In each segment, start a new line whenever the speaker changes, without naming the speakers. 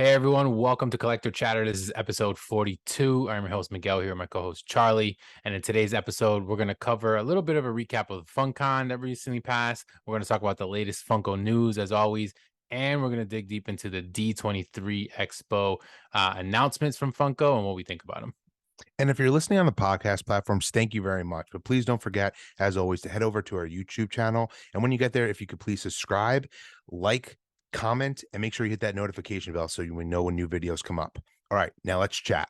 Hey everyone, welcome to Collector Chatter. This is episode 42. I'm your host Miguel here, with my co-host Charlie. And in today's episode, we're going to cover a little bit of a recap of FunKon that recently passed. We're going to talk about the latest Funko news, as always, and we're going to dig deep into the D23 Expo announcements from Funko and what we think about them.
And if you're listening on the podcast platforms, thank you very much. But please don't forget, as always, to head over to our YouTube channel. And when you get there, if you could please subscribe, like, comment, and make sure you hit that notification bell so you know when new videos come up. All right, now let's chat.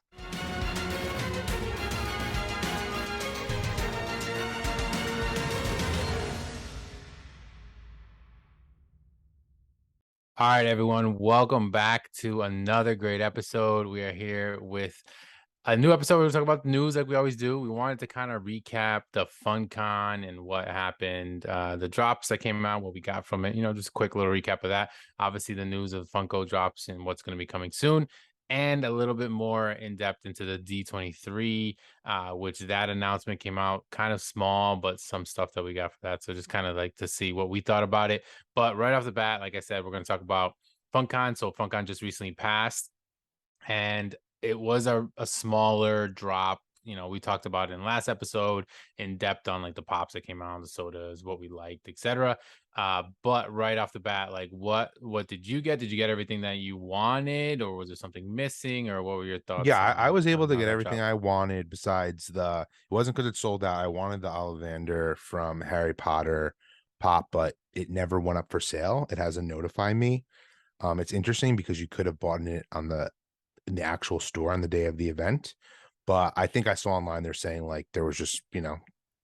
All right, everyone, welcome back to another great episode. We are here with a new episode. We're going to talk about the news like we always do. We wanted to kind of recap the FunKon and what happened, the drops that came out, what we got from it, just a quick little recap of that. Obviously, the news of Funko drops and what's going to be coming soon, and a little bit more in depth into the D23, which that announcement came out kind of small, but some stuff that we got for that. So just kind of like to see what we thought about it. But right off the bat, like I said, we're going to talk about FunKon. So FunKon just recently passed, and it was a smaller drop. We talked about it in last episode in depth on like the pops that came out, the sodas, what we liked, etc. But right off the bat, like what did you get? Did you get everything that you wanted, or was there something missing, or what were your
Yeah,
thoughts
I
on
was able to
how
get
that
everything
dropped?
I wanted besides it wasn't because it sold out. I wanted the Ollivander from Harry Potter pop, but it never went up for sale. It hasn't notified me. It's interesting because you could have bought it in the actual store on the day of the event. But I think I saw online they're saying like there was just,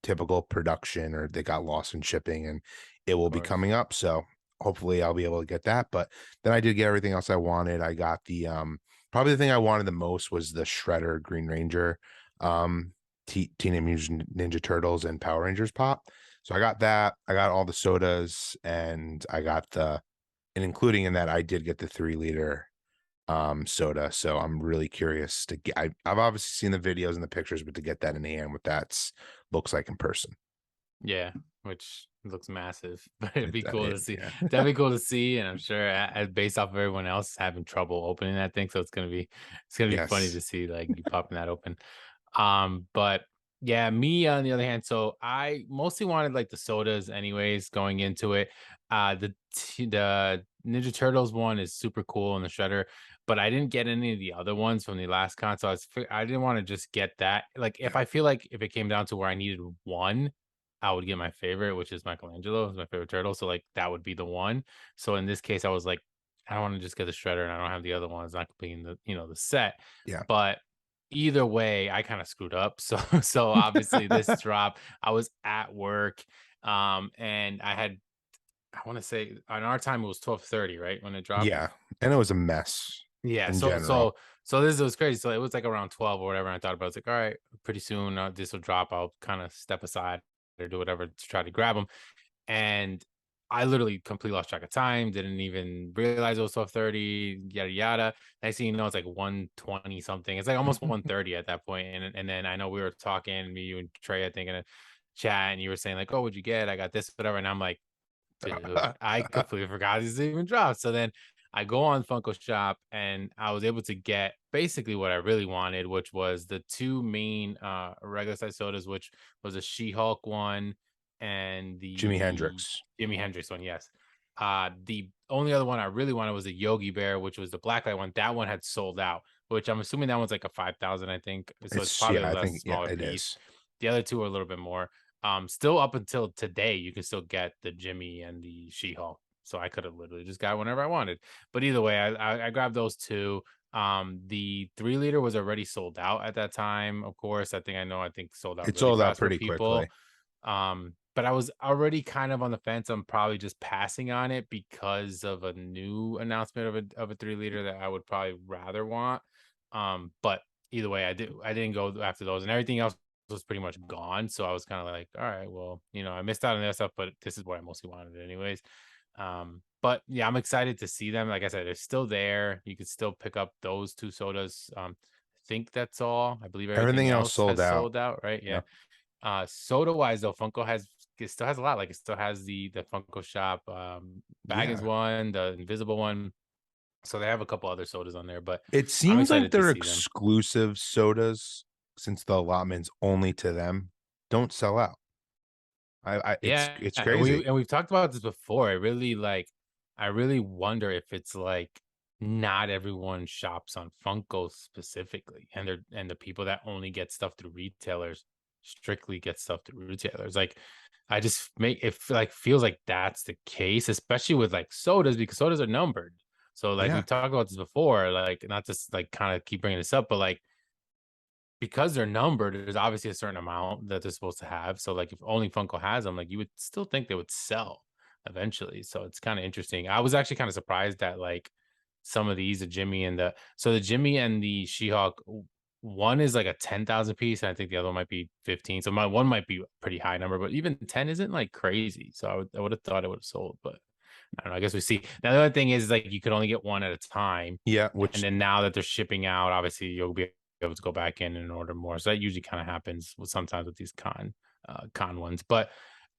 typical production or they got lost in shipping and it
Of
will be
course.
coming up. So hopefully I'll be able to get that. But then I did get everything else I wanted. I got probably the thing I wanted the most was the Shredder Green Ranger, Teenage Mutant Ninja Turtles and Power Rangers pop. So I got that. I got all the sodas and and including in that I did get the 3 liter soda. So I'm really curious to get I've obviously seen the videos and the pictures, but to get that in the hand, what that's looks like in person.
Yeah, which looks massive, but it'd be cool to see.
Yeah.
Definitely cool to see, and I'm sure based off of everyone else having trouble opening that thing, so it's gonna be funny
Yes.
to see like you popping that open. But yeah, me on the other hand, so I mostly wanted like the sodas anyways going into it. The Ninja Turtles one is super cool in the shredder, but I didn't get any of the other ones from the last con, so I didn't want to just get that. Like if
Yeah.
I feel like if it came down to where I needed one, I would get my favorite, which is Michelangelo, is my favorite turtle. So like that would be the one. So in this case, I was like, I don't want to just get the shredder and I don't have the other one. It's not completing the set.
Yeah.
But either way, I kind of screwed up. So obviously this drop, I was at work. And I want to say on our time it was 12:30, right? When it dropped.
Yeah. And it was a mess
Yeah,
in
so
general.
so so this was crazy. So it was like around 12 or whatever. And I thought about it. I was like, all right, pretty soon this will drop. I'll kind of step aside or do whatever to try to grab them. And I literally completely lost track of time, didn't even realize it was 12:30, yada yada. Next thing you know, it's like 1:20 something. It's like almost 1:30 at that point. And then I know we were talking, me, you, and Trey, I think, in a chat, and you were saying, like, oh, what'd you get? I got this, whatever. And I'm like, dude, I completely forgot this even dropped. So then I go on Funko Shop and I was able to get basically what I really wanted, which was the two main regular size sodas, which was a She-Hulk one and
Jimi
the
Hendrix.
Jimi Hendrix one, yes. The only other one I really wanted was the Yogi Bear, which was the blacklight one. That one had sold out, which I'm assuming that one's like a 5,000, I think. So it's probably a
I
less
think yeah,
smaller
it
piece.
is.
The other two are a little bit more. Still up until today, you can still get the Jimmy and the She-Hulk. So I could have literally just got whenever I wanted. But either way, I grabbed those two. The 3 liter was already sold out at that time. Of course, I think sold out
It
really
sold out
fast for
pretty
people.
quickly.
But I was already kind of on the fence. I'm probably just passing on it because of a new announcement of a 3 liter that I would probably rather want. But either way, I didn't go after those, and everything else was pretty much gone. So I was kind of like, all right, well, I missed out on that stuff, but this is what I mostly wanted anyways. But yeah, I'm excited to see them. Like I said, they're still there. You could still pick up those two sodas. I think that's all. I believe everything
Everything else
else
sold
has
out.
sold out, right? Yeah.
Yeah.
Soda wise though, it still has a lot. Like it still has the Funko Shop Baggins
Yeah.
one, the invisible one. So they have a couple other sodas on there, but
It
I'm
seems like
excited to
they're
see them.
exclusive sodas since the allotment's only to them. Don't sell out.
Yeah,
It's
and
crazy.
we've talked about this before. I really wonder if it's like not everyone shops on Funko specifically, and the people that only get stuff through retailers strictly get stuff through retailers. Like, I just make it like feels like that's the case, especially with like sodas because sodas are numbered. So like
Yeah.
we've talked about this before, like not just like kind of keep bringing this up, but like because they're numbered, there's obviously a certain amount that they're supposed to have. So, like, if only Funko has them, like, you would still think they would sell eventually. So it's kind of interesting. I was actually kind of surprised that like some of these, the Jimmy and the Jimmy and the She-Hulk, one is like a 10,000 piece, and I think the other one might be 15. So my one might be a pretty high number, but even 10 isn't like crazy. So I would have thought it would have sold, but I don't know. I guess we see. Now the other thing is like you could only get one at a time.
Yeah,
And
which
then now that they're shipping out, obviously you'll be able to go back in and order more. So that usually kind of happens with sometimes with these con ones. But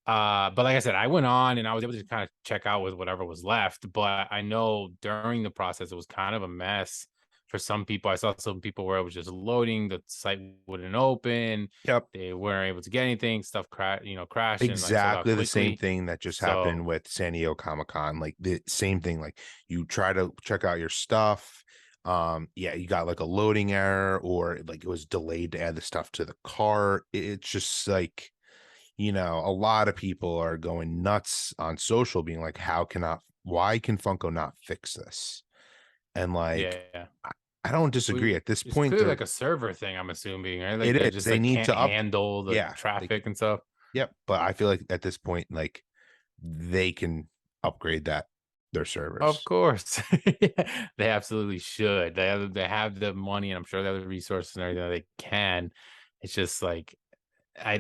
like I said, I went on and I was able to kind of check out with whatever was left. But I know during the process it was kind of a mess for some people. I saw some people where it was just loading, the site wouldn't open,
yep.
they weren't able to get anything, stuff crashed and like sold out
Exactly the same
quickly.
thing that just happened
So
with San Diego Comic-Con. Like the same thing. Like you try to check out your stuff. Yeah, you got like a loading error or like it was delayed to add the stuff to the cart. It's just like, a lot of people are going nuts on social being like, why can Funko not fix this? And like,
yeah.
I, I don't disagree. At this
It's
point,
clearly like a server thing, I'm assuming, right? Like
it
they
is.
just
They
like
need
can't
to up.
handle the
Yeah.
traffic and stuff.
Yep. But I feel like at this point, like they can upgrade their
Of
servers.
course. Yeah, they absolutely should. They have the money and I'm sure they have the resources and everything that they can. It's just like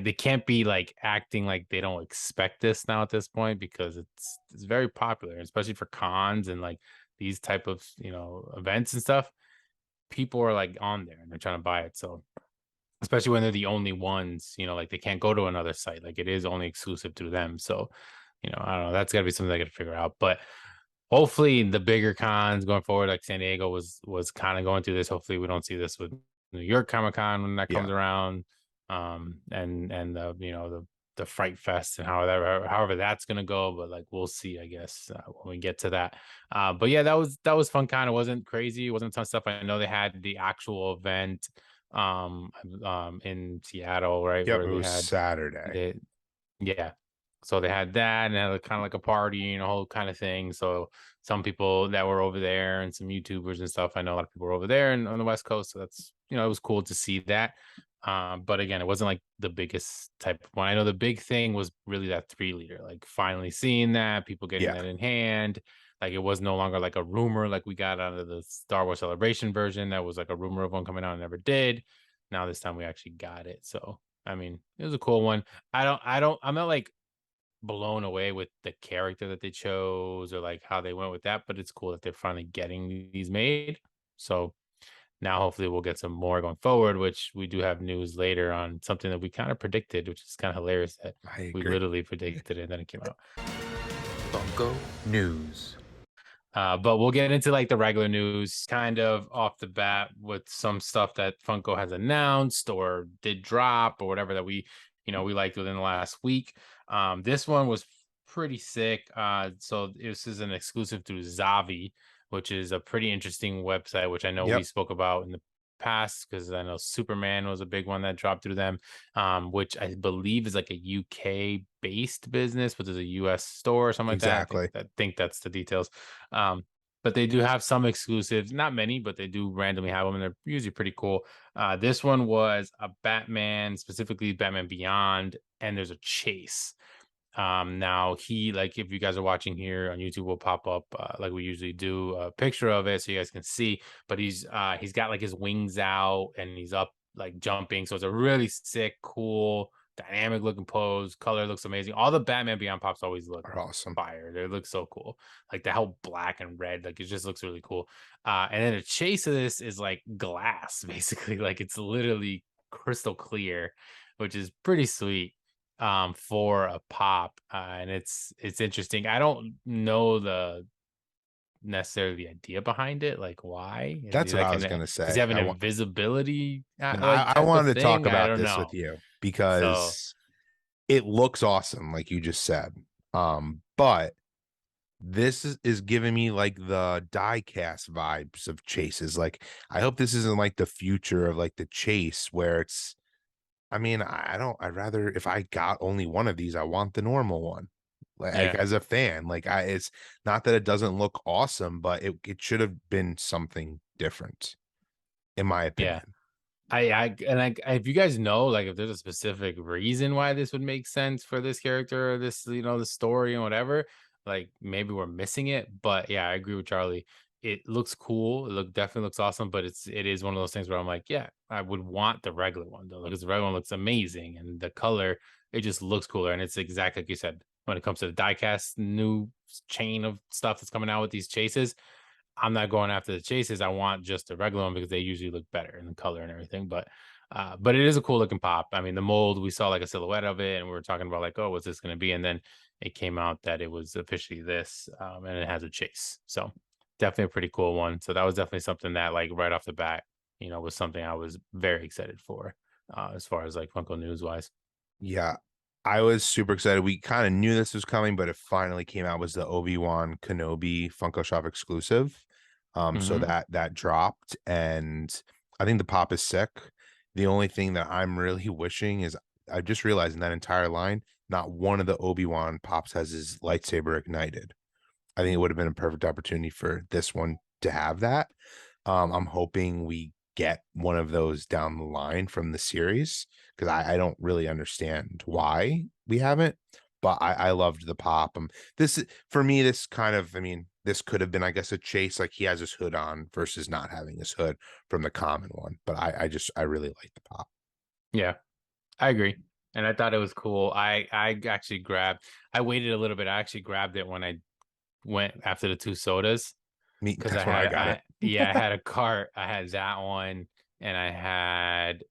they can't be like acting like they don't expect this now at this point because it's very popular, especially for cons and like these type of events and stuff. People are like on there and they're trying to buy it. So especially when they're the only ones, like they can't go to another site. Like it is only exclusive to them. So, I don't know. That's got to be something I got to figure out. But hopefully, the bigger cons going forward, like San Diego was kind of going through this. Hopefully, we don't see this with New York Comic Con when that
Yeah.
comes around. And the Fright Fest and however that's gonna go. But like we'll see, I guess, when we get to that. But yeah, that was fun. Kind of wasn't crazy. It wasn't a ton of stuff. I know they had the actual event in Seattle, right,
Yep.
where
It
they
was
had
Saturday.
the yeah. So they had that and had kind of like a party and a whole kind of thing. So some people that were over there and some YouTubers and stuff. I know a lot of people were over there and on the West Coast. So that's it was cool to see that. But again, it wasn't like the biggest type of one. I know the big thing was really that 3 liter, like finally seeing that, people getting
Yeah.
that in hand. Like it was no longer like a rumor like we got out of the Star Wars Celebration version. That was like a rumor of one coming out and never did. Now this time we actually got it. So I mean, it was a cool one. I'm not like blown away with the character that they chose or like how they went with that, but it's cool that they're finally getting these made. So now hopefully we'll get some more going forward, which we do have news later on something that we kind of predicted, which is kind of hilarious that
I
we
agree.
literally predicted it and then it came out.
Funko News.
But we'll get into like the regular news kind of off the bat with some stuff that Funko has announced or did drop or whatever that we liked within the last week. This one was pretty sick. So this is an exclusive through Zavi, which is a pretty interesting website, which I know we
Yep.
spoke about in the past because I know Superman was a big one that dropped through them, which I believe is like a UK based business, but there's a US store or something like that.
Exactly.
I think that's the details. But they do have some exclusives, not many, but they do randomly have them, and they're usually pretty cool. This one was a Batman, specifically Batman Beyond, and there's a chase. Now he like if you guys are watching here on YouTube, will pop up like we usually do a picture of it so you guys can see. But he's got like his wings out and he's up like jumping. So it's a really sick, cool, dynamic looking pose. Color looks amazing. All the Batman Beyond pops always look
Are awesome.
fire. They look so cool. Like the whole black and red, like it just looks really cool. And then the chase of this is like glass, basically. Like it's literally crystal clear, which is pretty sweet for a pop. And it's interesting. I don't know necessarily the idea behind it. Like, why? Is
That's
he
what
like
I was gonna
does he
say.
have an invisibility
No,
like
I
type of
wanted to talk
thing? I
about
don't
this with
know.
you
So
because it looks awesome, like you just said. But is giving me like the die cast vibes of chases. Like, I hope this isn't like the future of like the chase where it's, I mean, I'd rather, if I got only one of these, I want the normal one. Like,
yeah,
as a fan, like, it's not that it doesn't look awesome, but it should have been something different, in my
yeah.
opinion.
If you guys know, like, if there's a specific reason why this would make sense for this character or this, the story and whatever, like maybe we're missing it. But yeah, I agree with Charlie. It looks cool. Definitely looks awesome. But it is one of those things where I'm like, yeah, I would want the regular one though, because the regular one looks amazing and the color, it just looks cooler. And it's exactly like you said, when it comes to the diecast new chain of stuff that's coming out with these chases, I'm not going after the chases. I want just the regular one because they usually look better in the color and everything. But it is a cool looking pop. I mean, the mold, we saw like a silhouette of it, and we were talking about like, oh, what's this going to be? And then it came out that it was officially this, and it has a chase. So definitely a pretty cool one. So that was definitely something that, like, right off the bat, was something I was very excited for, as far as like Funko News wise.
Yeah, I was super excited. We kind of knew this was coming, but it finally came out, was the Obi-Wan Kenobi Funko Shop exclusive. So
Hmm.
that dropped, and I think the pop is sick. The only thing that I'm really wishing is, I just realized in that entire line, not one of the Obi-Wan Pops has his lightsaber ignited. I think it would have been a perfect opportunity for this one to have that. I'm hoping we get one of those down the line from the series, because I don't really understand why we haven't. But I loved the pop. For me, this kind of, I mean, this could have been, I guess, a chase. Like, he has his hood on versus not having his hood from the common one. But I really like the pop.
Yeah, I agree. And I thought it was cool. I actually grabbed. I waited a little bit. I actually grabbed it when I went after the two sodas,
Me,
because
that's when I got it.
I had a cart. I had that one, and I had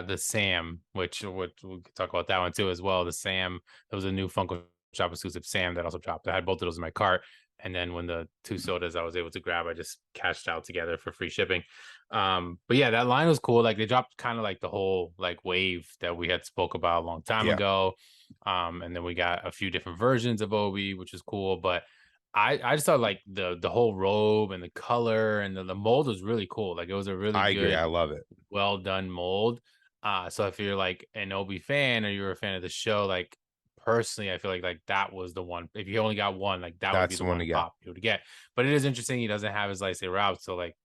the Sam, which we could talk about that one too as well. The Sam, there was a new Funko Shop exclusive Sam that also dropped. I had both of those in my cart, and then when the two sodas I was able to grab, I just cashed out together for free shipping. But yeah, that line was cool. Like, they dropped kind of like the whole like wave that we had spoke about a long time
Yeah,
ago. And then we got a few different versions of Obi, which is cool. But I just thought like the whole robe and the color and the mold was really cool. Like, it was a really
I agree. I
good,
love it.
well done mold. So if you're like an Obi fan or you're a fan of the show, like, personally, I feel like that was the one. If you only got one, like, that would be
That's
the
the one
one
to get.
pop you would get. But it is interesting he doesn't have his lightsaber out, so like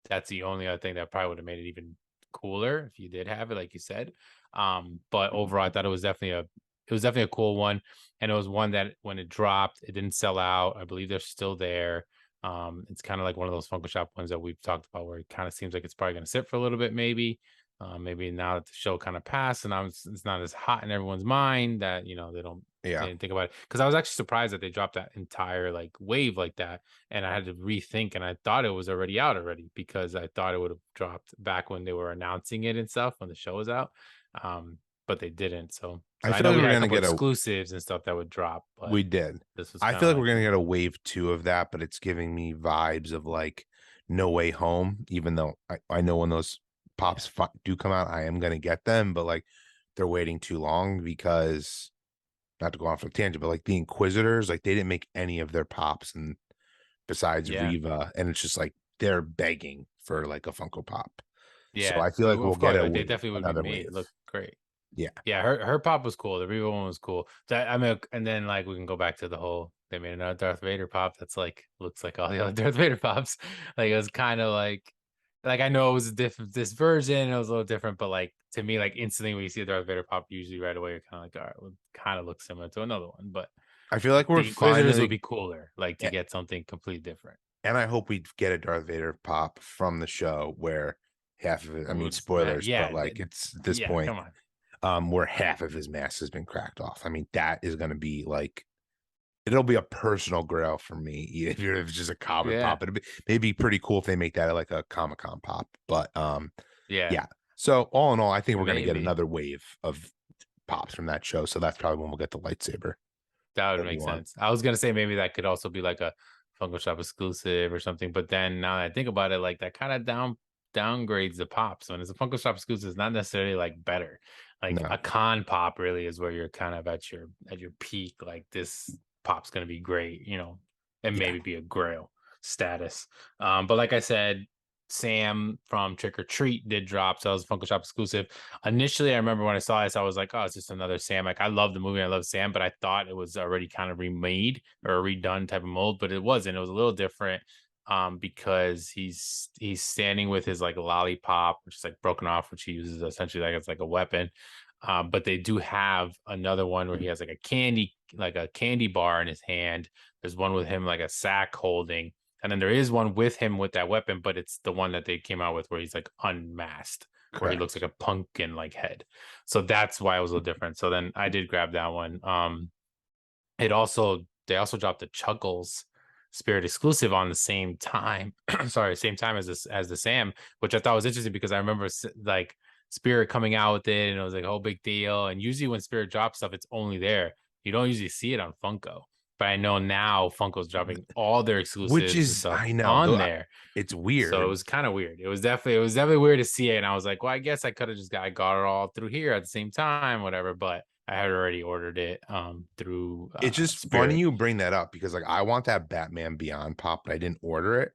that's the only other thing that probably would have made it even cooler if you did have it, like you said. But overall, I thought it was definitely a cool one, and it was one that when it dropped, it didn't sell out. I believe they're still there. It's kind of like one of those Funko Shop ones that we've talked about, where it kind of seems like it's probably going to sit for a little bit, maybe. Maybe now that the show kind of passed and now it's not as hot in everyone's mind, that they
Yeah,
didn't think about it. Because I was actually surprised that they dropped that entire like wave like that, and I had to rethink, and I thought it was already out already, because I thought it would have dropped back when they were announcing it and stuff, when the show was out. But they didn't. So
I
I
feel
know
like
we
we're
had a
gonna
couple
get a.
exclusives and stuff that would drop, but
We did.
this was
I
kind
feel
of
like we're
like
gonna get a wave two of that, but it's giving me vibes of like No Way Home. Even though I know when those
yeah,
pops do come out, I am gonna get them, but like, they're waiting too long, because, not to go off on a tangent, but like the Inquisitors, like, they didn't make any of their pops, and besides
yeah,
Riva, and it's just like they're begging for like a Funko Pop. So
yeah.
I feel like we'll
Of
get
course,
a
like, they
wave,
definitely would be
another
made
wave.
look great.
Yeah,
Yeah, her pop was cool. The Revo one was cool. That, I mean, and then like we can go back to the whole, they made another Darth Vader pop that's like looks like all the other Darth Vader pops. Like, it was kind of like I know it was a different this version, it was a little different, but like to me, like instantly when you see a Darth Vader pop, usually right away you're kind of like, all right, well, kind of looks similar to another one. But
I feel like we're
the Inquisitors would
finally.
be cooler, like to get something completely different.
And I hope we get a Darth Vader pop from the show where half of it, I mean,
Was Matt,
spoilers, but
yeah,
like, it's at this
yeah,
point,
come on.
where half of his mask has been cracked off. I mean, that is going to be like, it'll be a personal grail for me. If it's just a common
Yeah,
pop, it'd be pretty cool if they make that like a Comic-Con pop. But
yeah,
yeah. So all in all, I think we're going to get
maybe.
another wave of pops from that show. So that's probably when we'll get the lightsaber.
That would make
Obi-Wan.
sense. I was gonna say maybe that could also be like a Funko Shop exclusive or something. But then now that I think about it, like that kind of downgrades the pops. When it's a Funko Shop exclusive, it's not necessarily like better. Like
No.
a con pop really is where you're kind of at your peak. Like this pop's gonna be great, you know, and
Yeah.
maybe be a grail status. But like I said, Sam from Trick or Treat did drop, so it was a Funko Shop exclusive. Initially, I remember when I saw this, I was like, "Oh, it's just another Sam." Like, I love the movie, I love Sam, but I thought it was already kind of remade or a redone type of mold, but it wasn't. It was a little different, because he's standing with his like lollipop, which is like broken off, which he uses essentially like it's like a weapon. But they do have another one where he has like a candy bar in his hand. There's one with him like a sack holding. And then there is one with him with that weapon, but it's the one that they came out with where he's like unmasked, where he looks like a pumpkin like head. So that's why it was a little different. So then I did grab that one. They also dropped the Chuckles Spirit exclusive on the same time. Sorry, same time as the Sam, which I thought was interesting because I remember like Spirit coming out with it and it was like a whole big deal. And usually when Spirit drops stuff, it's only there. You don't usually see it on Funko. But I know now Funko's dropping all their
Which
exclusives and
is,
stuff
I know,
on
though,
there.
it's
So it
weird.
was kind of weird. It was definitely weird to see it. And I was like, well, I guess I could have I got it all through here at the same time, whatever. But I had already ordered it through
It's just funny
Spirit.
you bring that up because like I want that Batman Beyond pop, but I didn't order it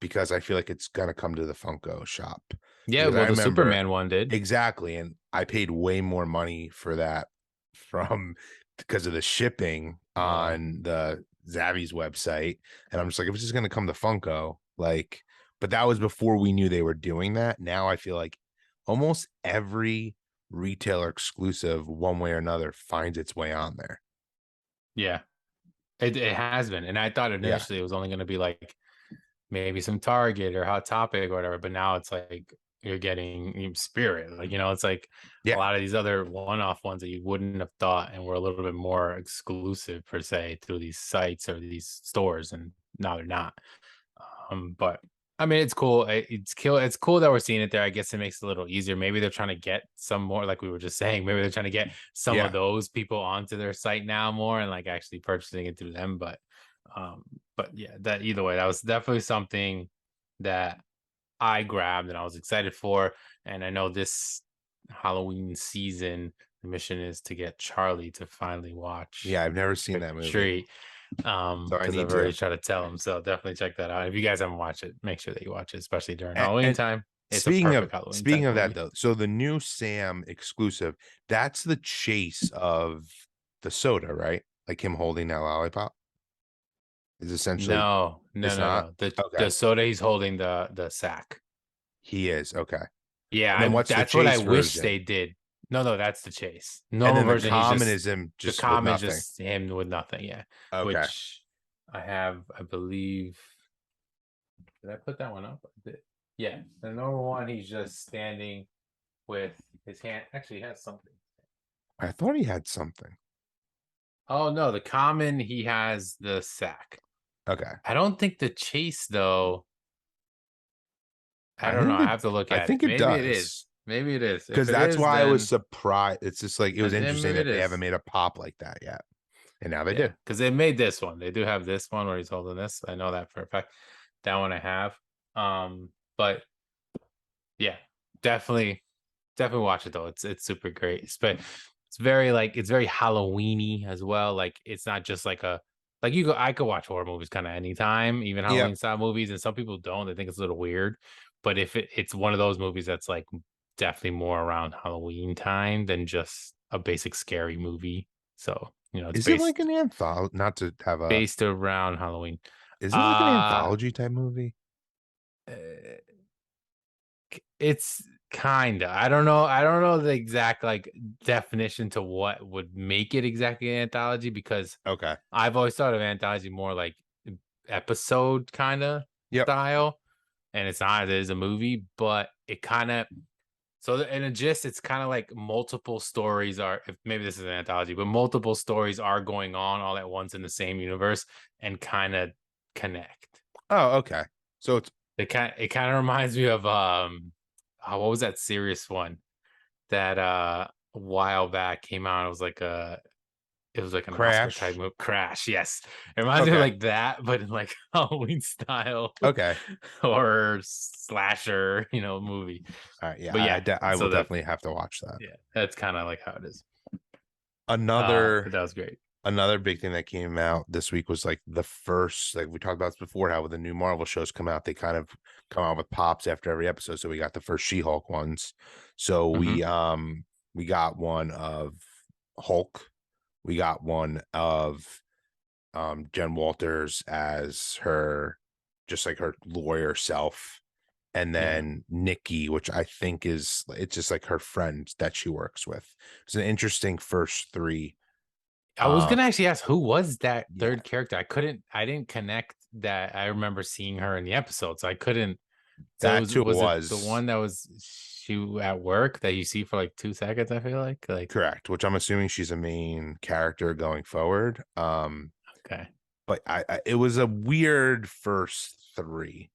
because I feel like it's gonna come to the Funko shop.
Yeah,
Because I
well, the
remember
Superman one did.
exactly, and I paid way more money for that from because of the shipping
Yeah.
on the Zavi's website, and I'm just like, if it's just gonna come to Funko, like, but that was before we knew they were doing that. Now I feel like almost every retailer exclusive, one way or another, finds its way on there.
Yeah. It has been. And I thought
Yeah.
initially it was only going to be like maybe some Target or Hot Topic or whatever, but now it's like you're getting Spirit. Like, you know, it's like a
Yeah.
lot of these other one-off ones that you wouldn't have thought and were a little bit more exclusive per se through these sites or these stores, and now they're not. But I mean, it's cool. It's cool that we're seeing it there. I guess it makes it a little easier. Maybe they're trying to get some more, like we were just saying. Maybe they're trying to get some of
Yeah.
those people onto their site now more and like actually purchasing it through them. But yeah, that either way, that was definitely something that I grabbed and I was excited for. And I know this Halloween season, the mission is to get Charlie to finally watch
Yeah, I've never seen
Trick
that
or
movie,
Treat.
so I
Because
need
I've already
to.
tried to tell him. So definitely check that out. If you guys haven't watched it, make sure that you watch it, especially during
And,
Halloween
and
time. It's a
speaking of
perfect Halloween
speaking
type
of that
movie.
though, so the new Sam exclusive, that's the chase of the soda, right? Like him holding that lollipop is essentially.
No, no,
It's
no,
not
no.
okay.
The soda he's holding the sack.
He is okay.
Yeah,
And then what's the
that's what I
chase
wish
version?
they did. No, that's the chase.
And
Normal
then the
version, he's
common
just
is him
the
just with
common is
nothing.
just him with nothing. Yeah,
Okay.
which I have, I believe. Did I put that one up? I did. Yeah, the normal one, he's just standing with his hand. Actually, he has something.
I thought he had something.
Oh no, the common, he has the sack.
Okay.
I don't think the chase though. I
I
don't know.
think
I
it
have to look
I
at it.
think it
Maybe it
does.
is. Maybe it is. If
Because
it
that's
is,
why I was
then
surprised. It's just like it was interesting
maybe it
that they haven't
is.
made a pop like that yet. And now they
Yeah,
do.
because they made this one. They do have this one where he's holding this. I know that for a fact. That one I have. But yeah, definitely, definitely watch it though. It's super great. It's very like it's very Halloweeny as well. Like it's not just like a like you go. I could watch horror movies kind of anytime, even
Yeah.
Halloween style movies, and some people don't. They think it's a little weird. But if it's one of those movies that's like definitely more around Halloween time than just a basic scary movie. So you know, it's
Is it like an anthology? Not to have a.
based around Halloween.
Is it like an
Uh
anthology type movie?
it's kinda. I don't know the exact like definition to what would make it exactly an anthology because
Okay.
I've always thought of anthology more like episode kind of
Yep.
style, and it's not. It is a movie, but it kind of. So in a gist, it's kind of like multiple stories are. If maybe this is an anthology, but multiple stories are going on all at once in the same universe and kind of connect.
Oh, okay. So it's
It kind of reminds me of what was that serious one that a while back came out? It was like It was like an Oscar type
Crash.
movie. Crash, yes. It reminds me of
Okay.
like that, but in like Halloween style.
Okay.
Horror slasher, movie.
All right. Yeah.
But yeah,
I will
so that
definitely have to watch that.
yeah, that's kind of like how it is.
Another
But that was great.
another big thing that came out this week was like the first, like we talked about this before, how when the new Marvel shows come out, they kind of come out with pops after every episode. So we got the first She-Hulk ones. So we got one of Hulk. We got one of Jen Walters as her, just like her lawyer self. And then Nikki, which I think it's just like her friend that she works with. It's an interesting first three.
I was gonna actually ask who was that
Yeah.
third character. I didn't connect that. I remember seeing her in the episode, so I couldn't. So
That's who it
was it
was.
the one that was she at work that you see for like 2 seconds? I feel like
Correct, which I'm assuming she's a main character going forward.
Okay,
But it was a weird first three,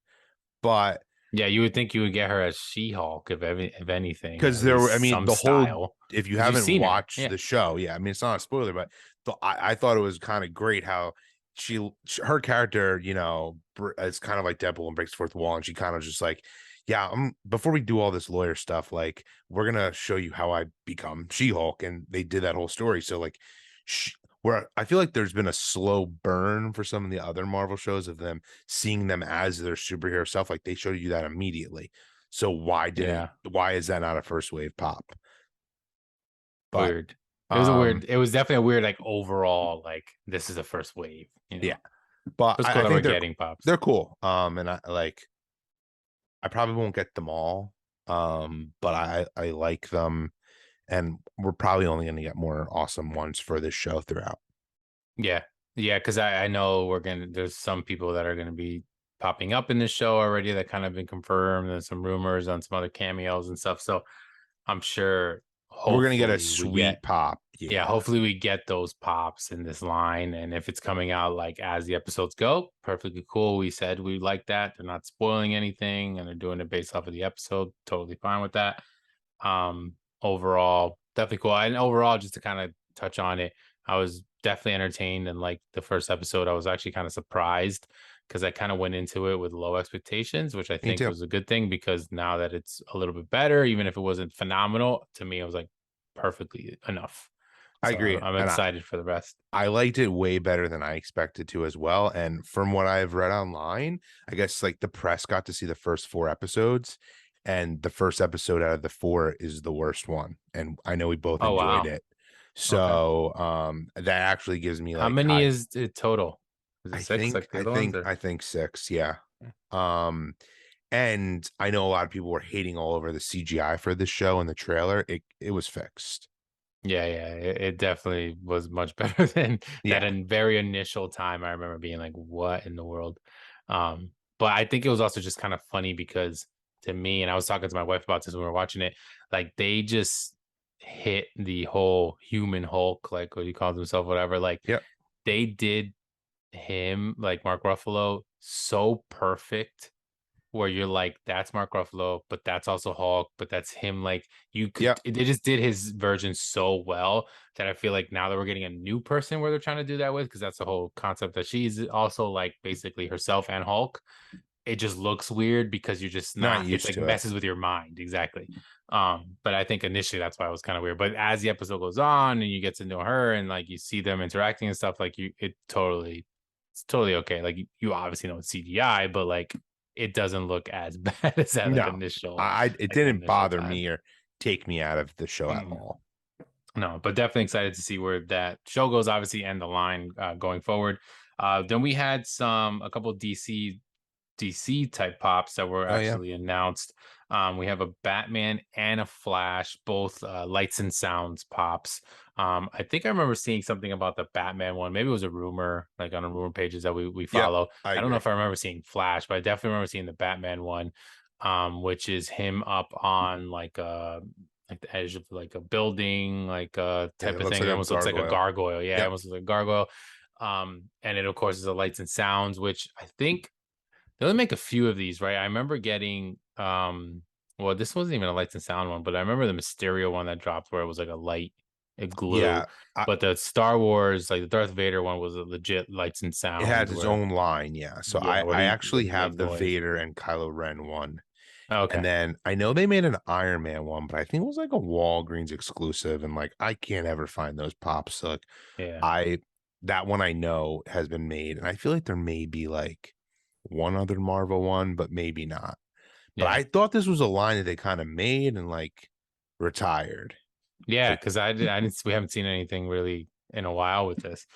but
yeah, you would think you would get her as She-Hulk if anything,
because
at
there
least
were, I mean,
some
the whole,
style.
if you
'Cause you've
haven't
seen her,
watched
yeah,
the show, yeah, I mean, it's not a spoiler, but I thought it was kind of great how her character, is kind of like Deadpool and breaks the fourth wall, and she kind of just like, yeah, before we do all this lawyer stuff, like we're gonna show you how I become She-Hulk, and they did that whole story. So like, where I feel like there's been a slow burn for some of the other Marvel shows of them seeing them as their superhero self, like they showed you that immediately. So
yeah,
why is that not a first wave pop? But
weird. It was a weird. It was definitely a weird, like overall, like this is a first wave.
yeah,
It
but
was
I
cool that we're
think
getting pops.
they're cool. And I probably won't get them all. But I like them, and we're probably only going to get more awesome ones for this show throughout.
Yeah. Yeah. Cause I know there's some people that are going to be popping up in this show already that kind of been confirmed. There's some rumors on some other cameos and stuff. So I'm sure
We're going to get a
hopefully we
sweet
get,
pop.
yeah,
Yeah,
hopefully we get those pops in this line. And if it's coming out like as the episodes go, perfectly cool. We said we like that. They're not spoiling anything and they're doing it based off of the episode. Totally fine with that. Overall, definitely cool. And overall, just to kind of touch on it, I was definitely entertained. And like the first episode, I was actually kind of surprised because I kind of went into it with low expectations, which I
me
think
too.
was a good thing because now that it's a little bit better, even if it wasn't phenomenal, to me, it was like perfectly enough.
I
So
agree,
I'm
and
excited for the rest.
I liked it way better than I expected to as well. And from what I've read online, I guess like the press got to see the first 4 episodes, and the first episode out of the 4 is the worst one. And I know we both
Oh,
enjoyed
wow.
it.
Okay.
So that actually gives me
How
like
many is it total? Is it
I
six
think
like the other ones? Or?
I think 6, yeah. Um and I know a lot of people were hating all over the CGI for this show and the trailer. It was fixed.
Yeah, it definitely was much better than that
Yeah.
in very initial time. I remember being like, what in the world? But I think it was also just kind of funny because to me, and I was talking to my wife about this when we were watching it, like they just hit the whole human Hulk, like what he calls himself, whatever. Like
Yep.
they did him, like Mark Ruffalo, so perfect where you're like, that's Mark Ruffalo, but that's also Hulk, but that's him. Like you could,
Yep.
they just did his version so well that I feel like now that we're getting a new person where they're trying to do that with, because that's the whole concept that she's also like basically herself and Hulk. It just looks weird because you're just
Not
not, it's
used
like
to it.
messes with your mind. Exactly. But I think initially that's why it was kind of weird. But as the episode goes on and you get to know her and like you see them interacting and stuff, like it's totally okay. Like you obviously know it's CGI, but like it doesn't look as bad as that like
No.
initial
It
like
didn't
initial
bother
time.
me or take me out of the show at
Mm.
all.
No, but definitely excited to see where that show goes, obviously, and the line going forward. Then we had a couple DC type pops that were
Oh yeah.
actually announced. We have a Batman and a Flash, both lights and sounds pops. I think I remember seeing something about the Batman one. Maybe it was a rumor, like on the rumor pages that we
Yep.
follow.
I
I don't know
agree.
if I remember seeing Flash, but I definitely remember seeing the Batman one, which is him up on like the edge of like a building, like
Yeah,
type
it
of
looks
thing.
like
It
a
almost looks like a
gargoyle.
gargoyle. Yeah, it
Yep.
almost looks like a gargoyle. And it of course is a lights and sounds, which I think they only make a few of these, right? I remember getting well, this wasn't even a lights and sound one, but I remember the Mysterio one that dropped where it was like a light glue.
Yeah,
But the Star Wars, like the Darth Vader one, was a legit lights and
it
sound.
has its
Where
own line. Yeah, so
where
I
he
actually
would
have
make
the
noise.
Vader and Kylo Ren one.
Okay.
And then I know they made an Iron Man one, but I think it was like a Walgreens exclusive, and like I can't ever find those pops. So like
Yeah.
that one I know has been made, and I feel like there may be like one other Marvel one, but maybe not. But
Yeah.
I thought this was a line that they kind of made and like retired.
Yeah,
Like,
because we haven't seen anything really in a while with this.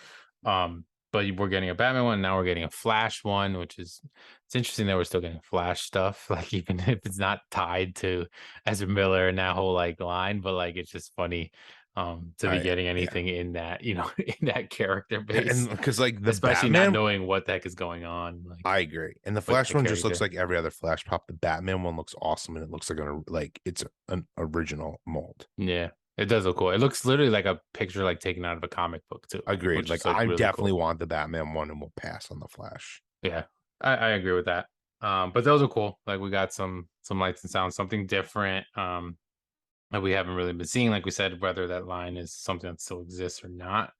But we're getting a Batman one, now we're getting a Flash one, which is it's interesting that we're still getting Flash stuff, like even if it's not tied to Ezra Miller and that whole like line, but like it's just funny to be getting
yeah,
anything in that, in that character base,
and because like the
especially not
Batman,
knowing what the heck is going on, like
I agree, and the
with
Flash
that
one just looks
character.
like every other Flash pop. The Batman one looks awesome, and it looks like it's an original mold.
Yeah, it does look cool. It looks literally like a picture like taken out of a comic book too,
Agreed.
which
Like
is like
I
really
definitely
cool.
want the Batman one, and we'll pass on the Flash.
Yeah, I agree with that. But those are cool. Like we got some lights and sounds, something different. That we haven't really been seeing. Like we said, whether that line is something that still exists or not.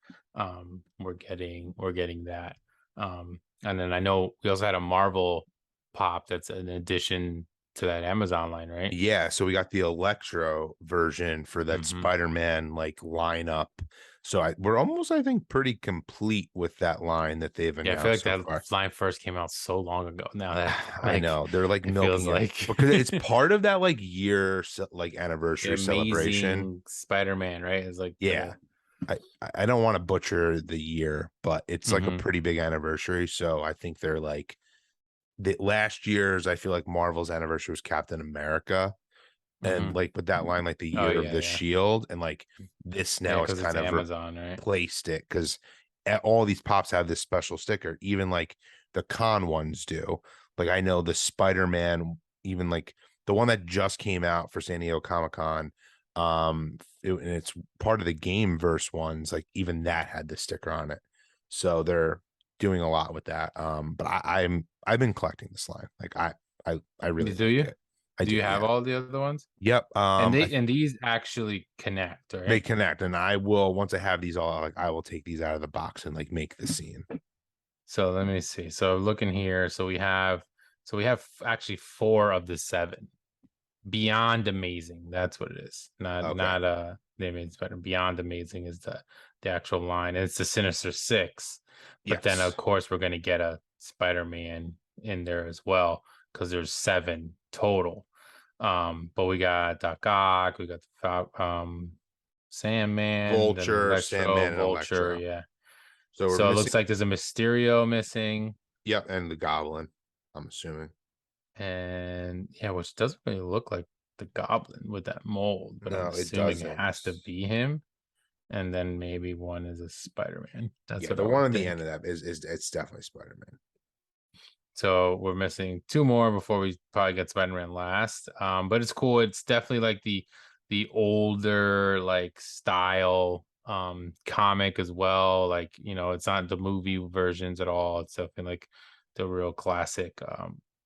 We're getting that. And then I know we also had a Marvel pop that's an addition to that Amazon line, right?
Yeah, so we got the Electro version for that
Mm-hmm.
Spider-Man like lineup. So we're almost, I think, pretty complete with that line that they've
Yeah, I feel like
announced so
that
far.
line first came out so long ago. Now that
I
like
know they're like
it feels
milking it
like
because it's part of that like like
the
anniversary celebration.
amazing Spider-Man, right? Is like
Yeah,
the
I don't want to butcher the year, but it's like a
mm-hmm.
pretty big anniversary. So I think they're like the last year's. I feel like Marvel's anniversary was Captain America, and
Mm-hmm.
like with that line, like the
Oh
year of
yeah,
the
yeah.
shield, and like this
Yeah,
now is
because it's
kind of
Amazon, right?
replaced it because all these pops have this special sticker, even like the con ones do. Like I know the Spider-Man, even like the one that just came out for San Diego Comic-Con, and it's part of the game verse ones, like even that had the sticker on it. So they're doing a lot with that. But I've been collecting this line. Like I really
Do
like
you?
it. I
Do
do,
you have
yeah.
all the other ones?
Yep.
And these actually connect,
They
right?
connect, and I will, once I have these all, like I will take these out of the box and like make the scene.
So let me see. So looking here, so we have actually 4 of the 7. Beyond Amazing, that's what it is. Not
Okay.
not the Amazing Spider. Beyond Amazing is the actual line. And it's the Sinister Six. But then of
Yes.
course we're gonna get a Spider-Man in there as well, because there's 7 total. But we got Doc Ock, we got Sandman, then
Vulture,
Electro,
Sandman, and
Vulture,
Electro.
yeah.
So we're
So it
missing.
looks like there's a Mysterio missing,
Yep, and the Goblin. I'm assuming.
and yeah, which doesn't really look like the Goblin with that mold, but I'm
No, it
assuming it
doesn't.
has to be him. And then maybe one is a Spider-Man. That's
Yeah,
what
the
I
one
would
on the end
think.
of that is it's definitely Spider-Man.
So we're missing 2 more before we probably get Spider-Man last. But it's cool. It's definitely like the older like style comic as well. Like, it's not the movie versions at all. It's definitely like the real classic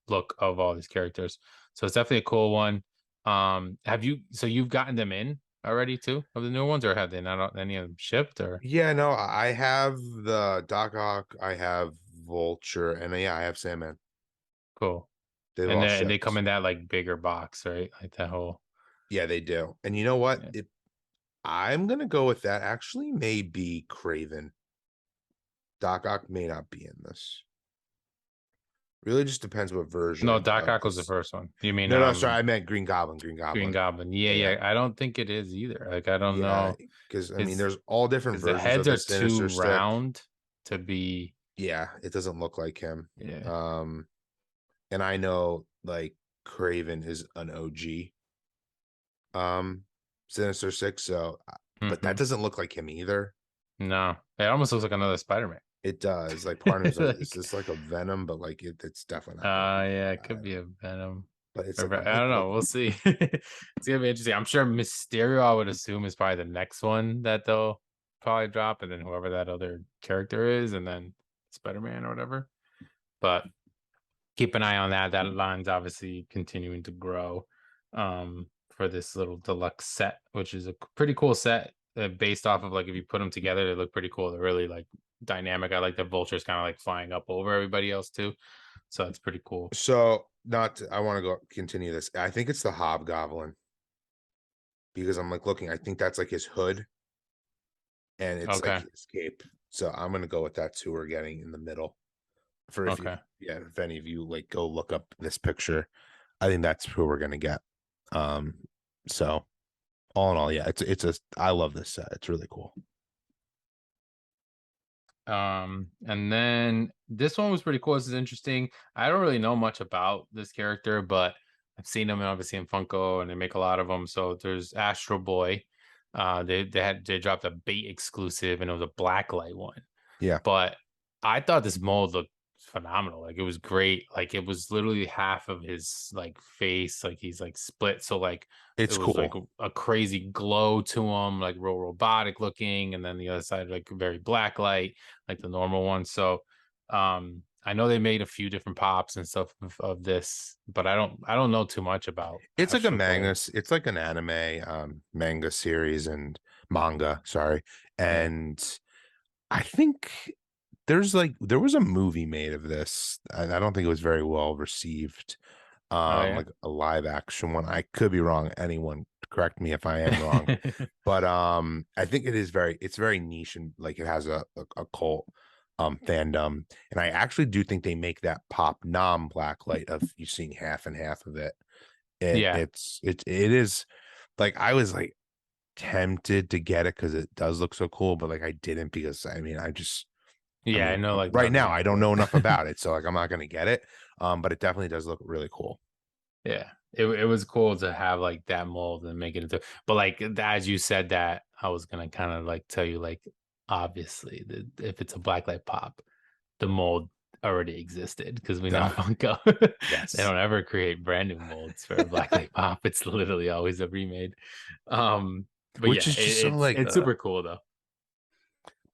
look of all these characters. So it's definitely a cool one. You've gotten them in already too, of the new ones, or have they not any of them shipped? Or
Yeah, no, I have the Doc Ock, I have Vulture, and yeah, I have Sandman.
cool.
They've
And
all
they come
shipped.
in that like bigger box, right? Like that whole
Yeah, they do. And you know what?
yeah.
I'm gonna go with that. Actually, may be Craven. Doc Ock may not be in this. Really just depends what
No,
version
Doc
of
Ock was the
this.
first one. You mean
No, sorry, I meant Green Goblin. Green
Green
Goblin.
Goblin? Yeah,
Yeah,
yeah. I don't think it is either. Like I don't
yeah.
know.
Because I mean,
It's
there's all different
because the
versions
heads
of the
are too
Sinister Stick.
round to be.
Yeah, it doesn't look like him.
Yeah.
And I know like Craven is an OG Sinister Six, so but that
Hmm.
doesn't look like him either.
No, it almost looks like another Spider-Man.
It does. Like part of me is like, is
Like,
this like a Venom? But like it's definitely not gonna be
yeah, it
that.
could be a Venom.
But it's
Or
like I'm
I
like
don't know.
look.
We'll see. It's gonna be interesting. I'm sure Mysterio, I would assume, is probably the next one that they'll probably drop, and then whoever that other character is, and then Spider-Man or whatever. But keep an eye on that. That line's obviously continuing to grow for this little deluxe set, which is a pretty cool set. based off of like if you put them together, they look pretty cool. They're really like dynamic. I like the vultures kind of like flying up over everybody else too, so that's pretty cool.
So I want to go continue this. I think it's the Hobgoblin because I'm like looking. I think that's like his hood, and it's like
Okay.
his cape. So I'm gonna go with that too. We're getting in the middle. For if you,
Okay.
if any of you like go look up this picture, I think that's who we're gonna get. So all in all, yeah, I love this set. It's really cool.
And then this one was pretty cool. This is interesting. I don't really know much about this character, but I've seen him obviously in Funko, and they make a lot of them. So there's Astro Boy. They dropped a bait exclusive, and it was a blacklight one.
Yeah,
But I thought this mold looked phenomenal. Like it was great. Like it was literally half of his like face, like he's like split. So like it
it's
was like
cool.
a crazy glow to him, like real robotic looking, and then the other side like very black light, like the normal one. So I know they made a few different pops and stuff of this, but I don't know too much about
It's like a
Astro
manga.
Boy.
It's like an anime manga series and manga. Sorry,
Yeah.
and I think there was a movie made of this. I don't think it was very well received.
Oh yeah.
Like a live action one. I could be wrong. Anyone correct me if I am wrong. But I think it's very niche and like it has a cult fandom. And I actually do think they make that pop non-blacklight of you seeing half and half of it.
Yeah.
It is like I was like tempted to get it because it does look so cool, but like I didn't because I
Yeah, I
mean,
know like
right
nothing
now I don't
about
know enough
it.
about it, so like I'm not gonna get it. But it definitely does look really cool.
Yeah, it was cool to have like that mold and make it into. But like as you said that, I was gonna kind of like tell you like obviously if it's a blacklight pop, the mold already existed because we know
Duh.
Funko they
Yes.
don't ever create brand new molds for a blacklight pop. It's literally always a remade. But
Which
yeah,
is just so like
it's super cool though.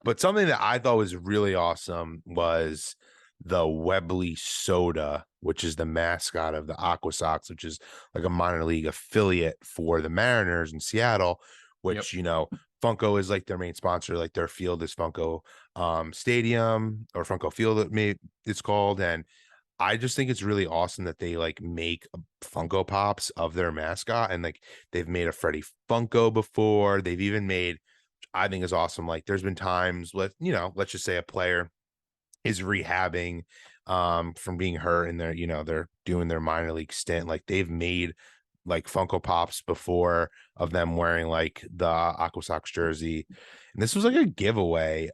but something that I thought was really awesome was the Webley Soda, which is the mascot of the Aqua Sox, which is like a minor league affiliate for the Mariners in Seattle,
Yep.
which Funko is like their main sponsor, like their field is Funko Stadium or Funko Field it's called. And I just think it's really awesome that they like make Funko Pops of their mascot, and like they've made a Freddy Funko before. They've even made, I think is awesome. Like there's been times let's just say a player is rehabbing from being hurt and they're doing their minor league stint. Like they've made like Funko Pops before of them wearing like the Aqua Sox jersey. And this was like a giveaway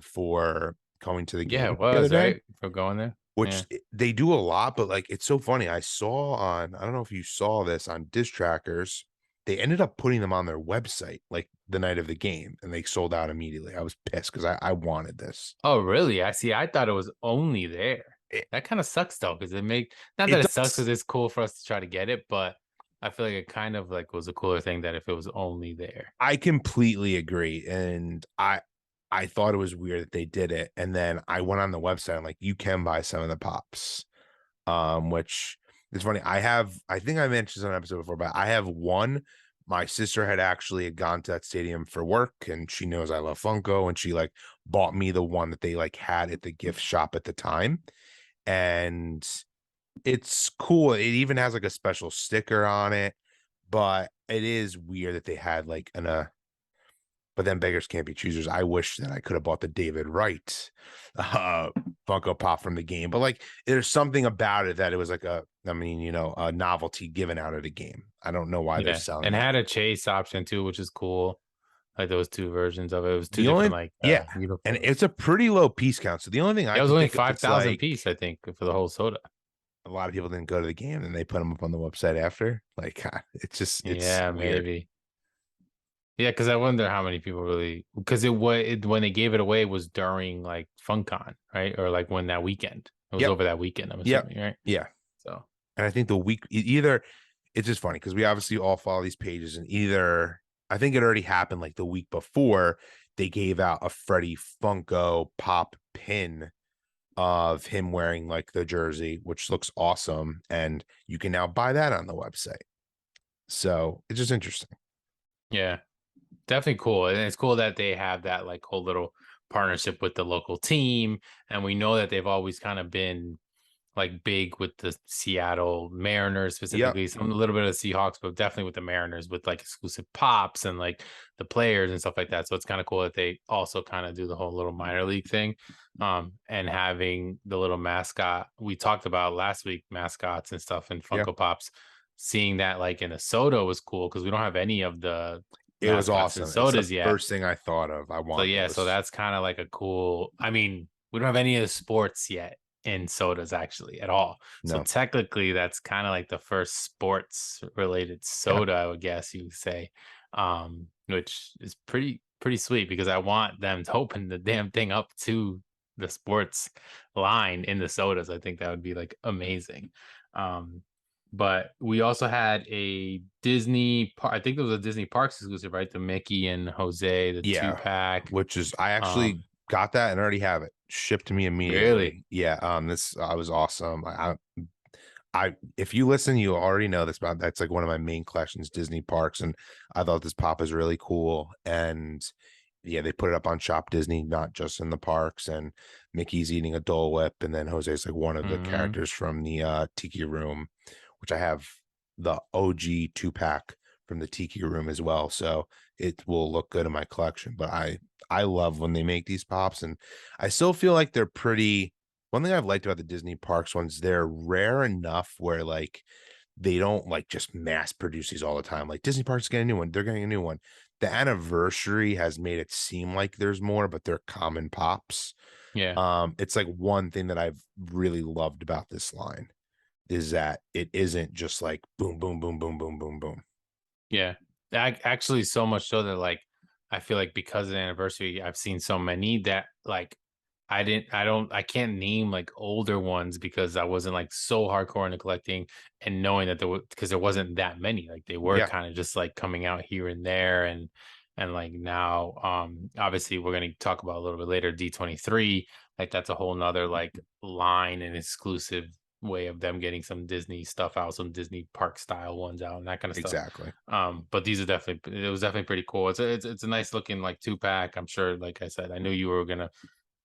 for coming to the
Yeah,
game
it
the other
was
day,
right for going there. Yeah.
which they do a lot, but like it's so funny. I saw I don't know if you saw this on Diss Trackers, they ended up putting them on their website like the night of the game and they sold out immediately. I was pissed because I wanted this.
Oh, really? I see. I thought it was only there.
It,
That kind of sucks though, because it make not that
it
it sucks
does.
because it's cool for us to try to get it, but I feel like it kind of like was a cooler thing that if it was only there.
I completely agree. And I thought it was weird that they did it. And then I went on the website and like you can buy some of the pops. Which it's funny. I think I mentioned on an episode before, but I have one. My sister had actually gone to that stadium for work and she knows I love Funko and she like bought me the one that they like had at the gift shop at the time. And it's cool. It even has like a special sticker on it, but it is weird that they had like but then beggars can't be choosers. I wish that I could have bought the David Wright Funko Pop from the game. But like there's something about it that it was like a novelty given out of the game. I don't know why they're
Yeah,
selling
and it
that.
had a chase option too, which is cool. Like those two versions of it. It was two
The
different
only
like
yeah, and
uniforms.
it's a pretty low piece count. So the only thing I
Yeah, it was
can
only
think of that's
5,000
like
piece, I think, for the whole soda.
a lot of people didn't go to the game and they put them up on the website after. Like it's
Yeah,
weird.
maybe. Yeah, because I wonder how many people really because when they gave it away was during like FunCon, right? Or like when that weekend. It was
Yep.
over that weekend, I'm
Yep.
assuming, right?
Yeah.
So
And I think the week either it's just funny because we obviously all follow these pages and either I think it already happened like the week before they gave out a Freddy Funko pop pin of him wearing like the jersey, which looks awesome. And you can now buy that on the website. So it's just interesting.
yeah, definitely cool. And it's cool that they have that like whole little partnership with the local team. And we know that they've always kind of been like big with the Seattle Mariners
Yep.
specifically, some a little bit of the Seahawks, but definitely with the Mariners with like exclusive pops and like the players and stuff like that. So it's kind of cool that they also kind of do the whole little minor league thing. And having the little mascot we talked about last week, mascots and stuff and
Yeah.
Funko Pops. Seeing that like in a soda was cool because we don't have any of the
It was
mascots and
awesome. It's the
sodas yet.
first thing I thought of. I
So
want
yeah, so
those.
that's kind of like a cool. I mean, we don't have any of the sports yet in sodas actually at all. So
No.
technically, that's kind of like the first sports related
Yeah.
soda, I would guess you would say, which is pretty sweet because I want them to open the damn thing up to the sports line in the sodas. I think that would be like amazing. Um, but we also had a Disney I think it was a Disney Parks exclusive, right? The Mickey and Jose, the two
Yeah.
pack.
Which is I actually got that and already have it shipped to me immediately.
Really?
Yeah. This I was awesome. I if you listen, you already know this, but that's like one of my main collections, Disney Parks, and I thought this pop is really cool. And yeah, they put it up on Shop Disney, not just in the parks. And Mickey's eating a Dole Whip, and then Jose's like one of the
Mhm.
characters from the Tiki Room, which I have the OG 2-pack from the Tiki Room as well. So it will look good in my collection. But I love when they make these pops, and I still feel like they're pretty. One thing I've liked about the Disney Parks ones, they're rare enough where like they don't like just mass produce these all the time. Like Disney Parks getting a new one, they're getting a new one. The anniversary has made it seem like there's more, but they're common pops.
Yeah.
It's like one thing that I've really loved about this line is that it isn't just like boom, boom, boom, boom, boom, boom, boom.
Yeah. Actually, so much so that like I feel like because of the anniversary, I've seen so many that like I can't name like older ones because I wasn't like so hardcore into collecting and knowing that because there wasn't that many. Like they were
Yeah,
kind of just like coming out here and there and like now obviously we're gonna talk about a little bit later D23. Like that's a whole nother like line and exclusive way of them getting some Disney stuff out, some Disney park style ones out and that kind of stuff.
exactly.
But these are definitely it was definitely pretty cool. It's a nice looking like 2-pack. I'm sure, like I said, I knew you were gonna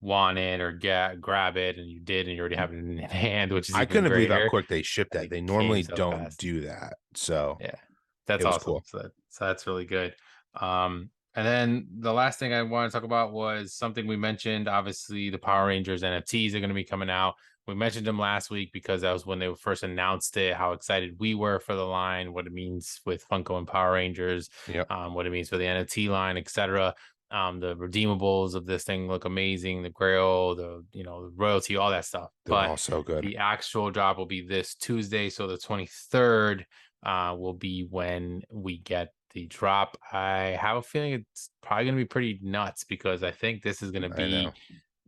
want it or grab it, and you did, and you already have it in hand, which is
I
even
couldn't believe how
greater.
quick they shipped
And
that.
it
They
came
normally
so
don't
fast.
do that. So
Yeah,
it
that's
was
awesome.
cool.
So that's really good. And then the last thing I want to talk about was something we mentioned. Obviously, the Power Rangers NFTs are going to be coming out. We mentioned them last week because that was when they first announced it, how excited we were for the line, what it means with Funko and Power Rangers,
Yep.
what it means for the NFT line, etc. The redeemables of this thing look amazing, the grail, the the royalty, all that stuff.
They're
But
all so good.
the actual drop will be this Tuesday, so the 23rd will be when we get the drop. I have a feeling it's probably going to be pretty nuts because I think this is going to
I know.
be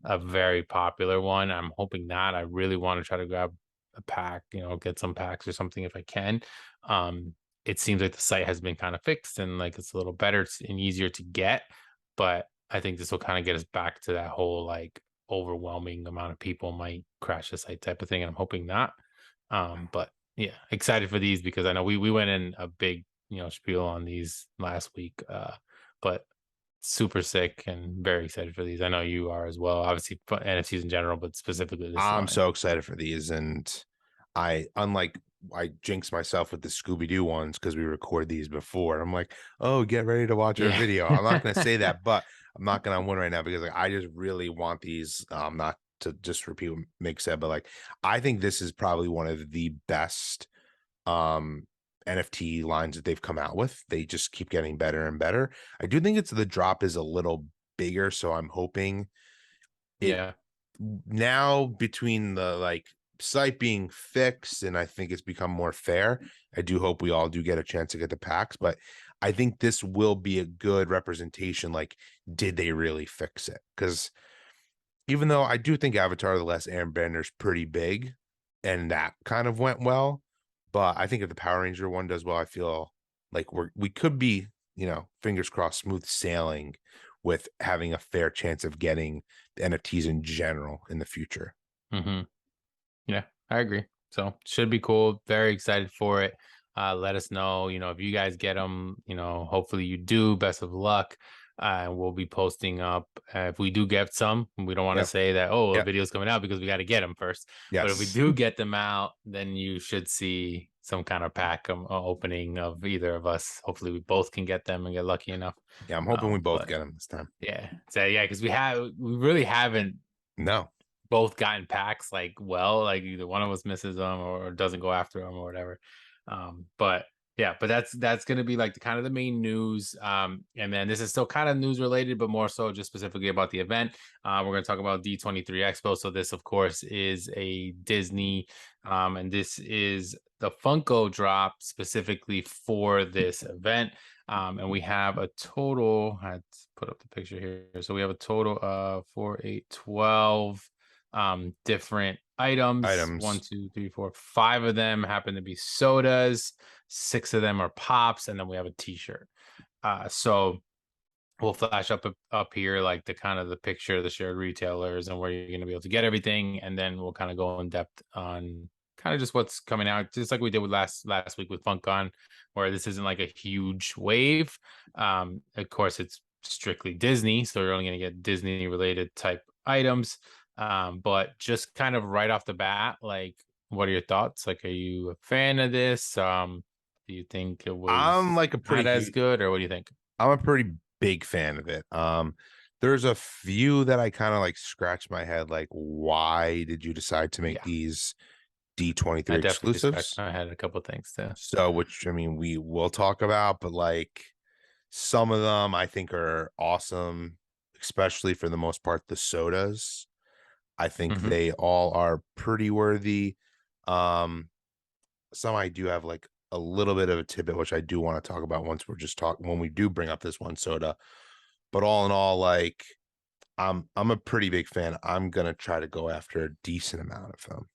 a very popular one. I'm hoping not. I really want to try to grab a pack, get some packs or something if I can. It seems like the site has been kind of fixed and like it's a little better and easier to get, but I think this will kind of get us back to that whole like overwhelming amount of people might crash the site type of thing. And I'm hoping not. But yeah, excited for these because I know we went in a big spiel on these last week. But super sick and very excited for these. I know you are as well. Obviously, NFTs in general, but specifically this
I'm
line.
so excited for these. And unlike I jinxed myself with the Scooby-Doo ones because we recorded these before. I'm like, oh, get ready to watch our
Yeah.
video. I'm not going to say that, but I'm not going to one right now because like I just really want these. Not to just repeat what Mick said, but like I think this is probably one of the best NFT lines that they've come out with. They just keep getting better and better. I do think the drop is a little bigger, so I'm hoping it
Yeah.
now between the like site being fixed and I think it's become more fair. I do hope we all do get a chance to get the packs, but I think this will be a good representation. Like, did they really fix it? Because even though I do think Avatar: The Last Airbender is pretty big, and that kind of went well, but I think if the Power Ranger one does well, I feel like we could be, fingers crossed, smooth sailing with having a fair chance of getting the NFTs in general in the future.
Yeah, I agree. So should be cool. Very excited for it. Let us know, if you guys get them, hopefully you do. Best of luck. And we'll be posting up if we do get some. We don't want to say that, a video's coming out, because we got to get them first.
Yes.
But if we do get them out, then you should see some kind of pack opening of either of us. Hopefully we both can get them and get lucky enough.
Yeah, I'm hoping we both get them this time.
Yeah. So yeah, because we really haven't both gotten packs like either one of us misses them or doesn't go after them or whatever. But that's going to be like the main news. And then this is still kind of news related, but more so just specifically about the event. We're going to talk about D23 Expo. So this, of course, is a Disney, and this is the Funko drop specifically for this event. And we have a total, I had to put up the picture here. So we have a total of 4, 8, 12 different items. 1, 2, 3, 4, 5 of them happen to be sodas. 6 of them are pops, and then we have a t-shirt. So we'll flash up here like the picture of the shared retailers and where you're going to be able to get everything, and then we'll kind of go in depth on kind of just what's coming out, just like we did with last week with FunKon, where this isn't like a huge wave. Of course, it's strictly Disney, so you're only going to get Disney related type items. But just kind of right off the bat, like, what are your thoughts? Like, are you a fan of this? Do you think it was
I'm like
not as good, or what do you think?
I'm a pretty big fan of it. There's a few that I kind of like scratch my head, like, why did you decide to make these D23 exclusives?
I had a couple of things too.
So, which, I mean, we will talk about, but like some of them I think are awesome, especially for the most part, the sodas. I think they all are pretty worthy. Some I do have like a little bit of a tidbit, which I do want to talk about when we do bring up this one soda. But all in all, like, I'm a pretty big fan. I'm gonna try to go after a decent amount of them.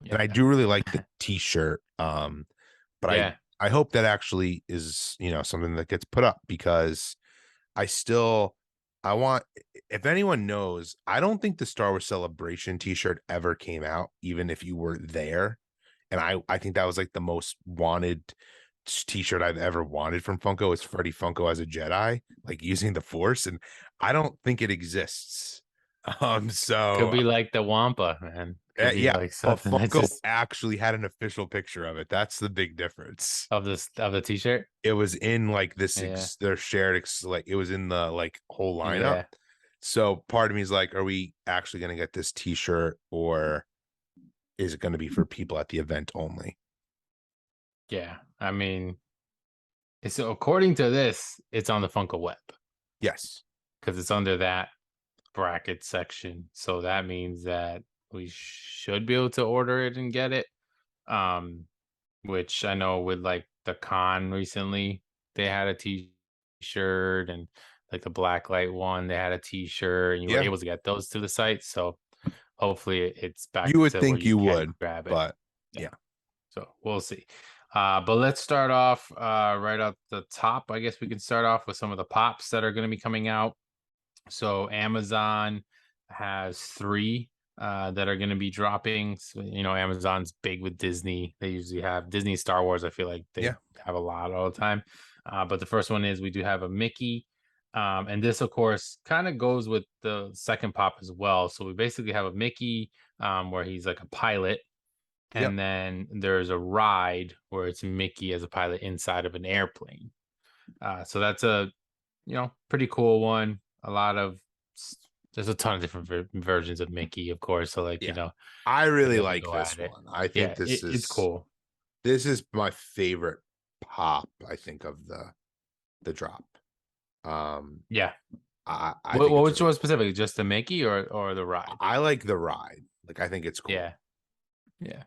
Yeah. And I do really like the t-shirt. But I hope that actually is, something that gets put up, because I want, if anyone knows, I don't think the Star Wars Celebration t-shirt ever came out, even if you were there. And I think that was like the most wanted t-shirt I've ever wanted from Funko, is Freddy Funko as a Jedi, like using the Force. And I don't think it exists. So
could be like the Wampa, man.
Yeah,
like
but Funko actually had an official picture of it. That's the big difference
of the t-shirt.
It was in like this their shared like it was in the like whole lineup. So part of me is like, are we actually going to get this t-shirt, or is it going to be for people at the event only?
Yeah, I mean, so according to this, it's on the Funko web.
Yes,
because it's under that bracket section. So that means that we should be able to order it and get it. Which I know with like the con recently, they had a t-shirt, and like the Blacklight one, they had a t-shirt, and you were able to get those to the site. So hopefully it's back.
You would think you would grab it, but yeah.
So we'll see. But let's start off right at the top. I guess we can start off with some of the pops that are going to be coming out. So Amazon has 3 that are going to be dropping. So, Amazon's big with Disney. They usually have Disney, Star Wars. I feel like they have a lot all the time. But the first one is we do have a Mickey. And this, of course, kind of goes with the second pop as well. So we basically have a Mickey where he's like a pilot. And then there's a ride where it's Mickey as a pilot inside of an airplane. So that's a, pretty cool one. There's a ton of different versions of Mickey, of course. So like,
I really like this one. I think it's
cool.
This is my favorite pop, I think, of the drop.
Yeah.
I
which one specifically? Just the Mickey or the ride?
I like the ride. Like, I think it's cool.
Yeah.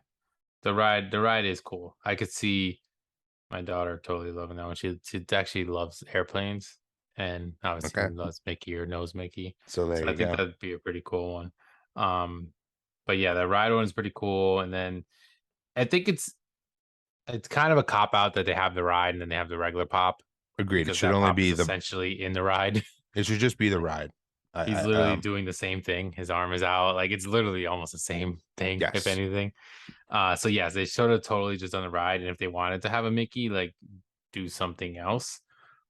The ride is cool. I could see my daughter totally loving that one. She actually loves airplanes, and obviously loves Mickey or knows Mickey.
So I think
that'd be a pretty cool one. But yeah, the ride one is pretty cool. And then I think it's kind of a cop out that they have the ride and then they have the regular pop.
Agreed. It should only be
essentially in the ride.
It should just be the ride.
He's literally doing the same thing. His arm is out. Like it's literally almost the same thing, if
Yes.
anything. So yes, they should have totally just done the ride. And if they wanted to have a Mickey, like do something else.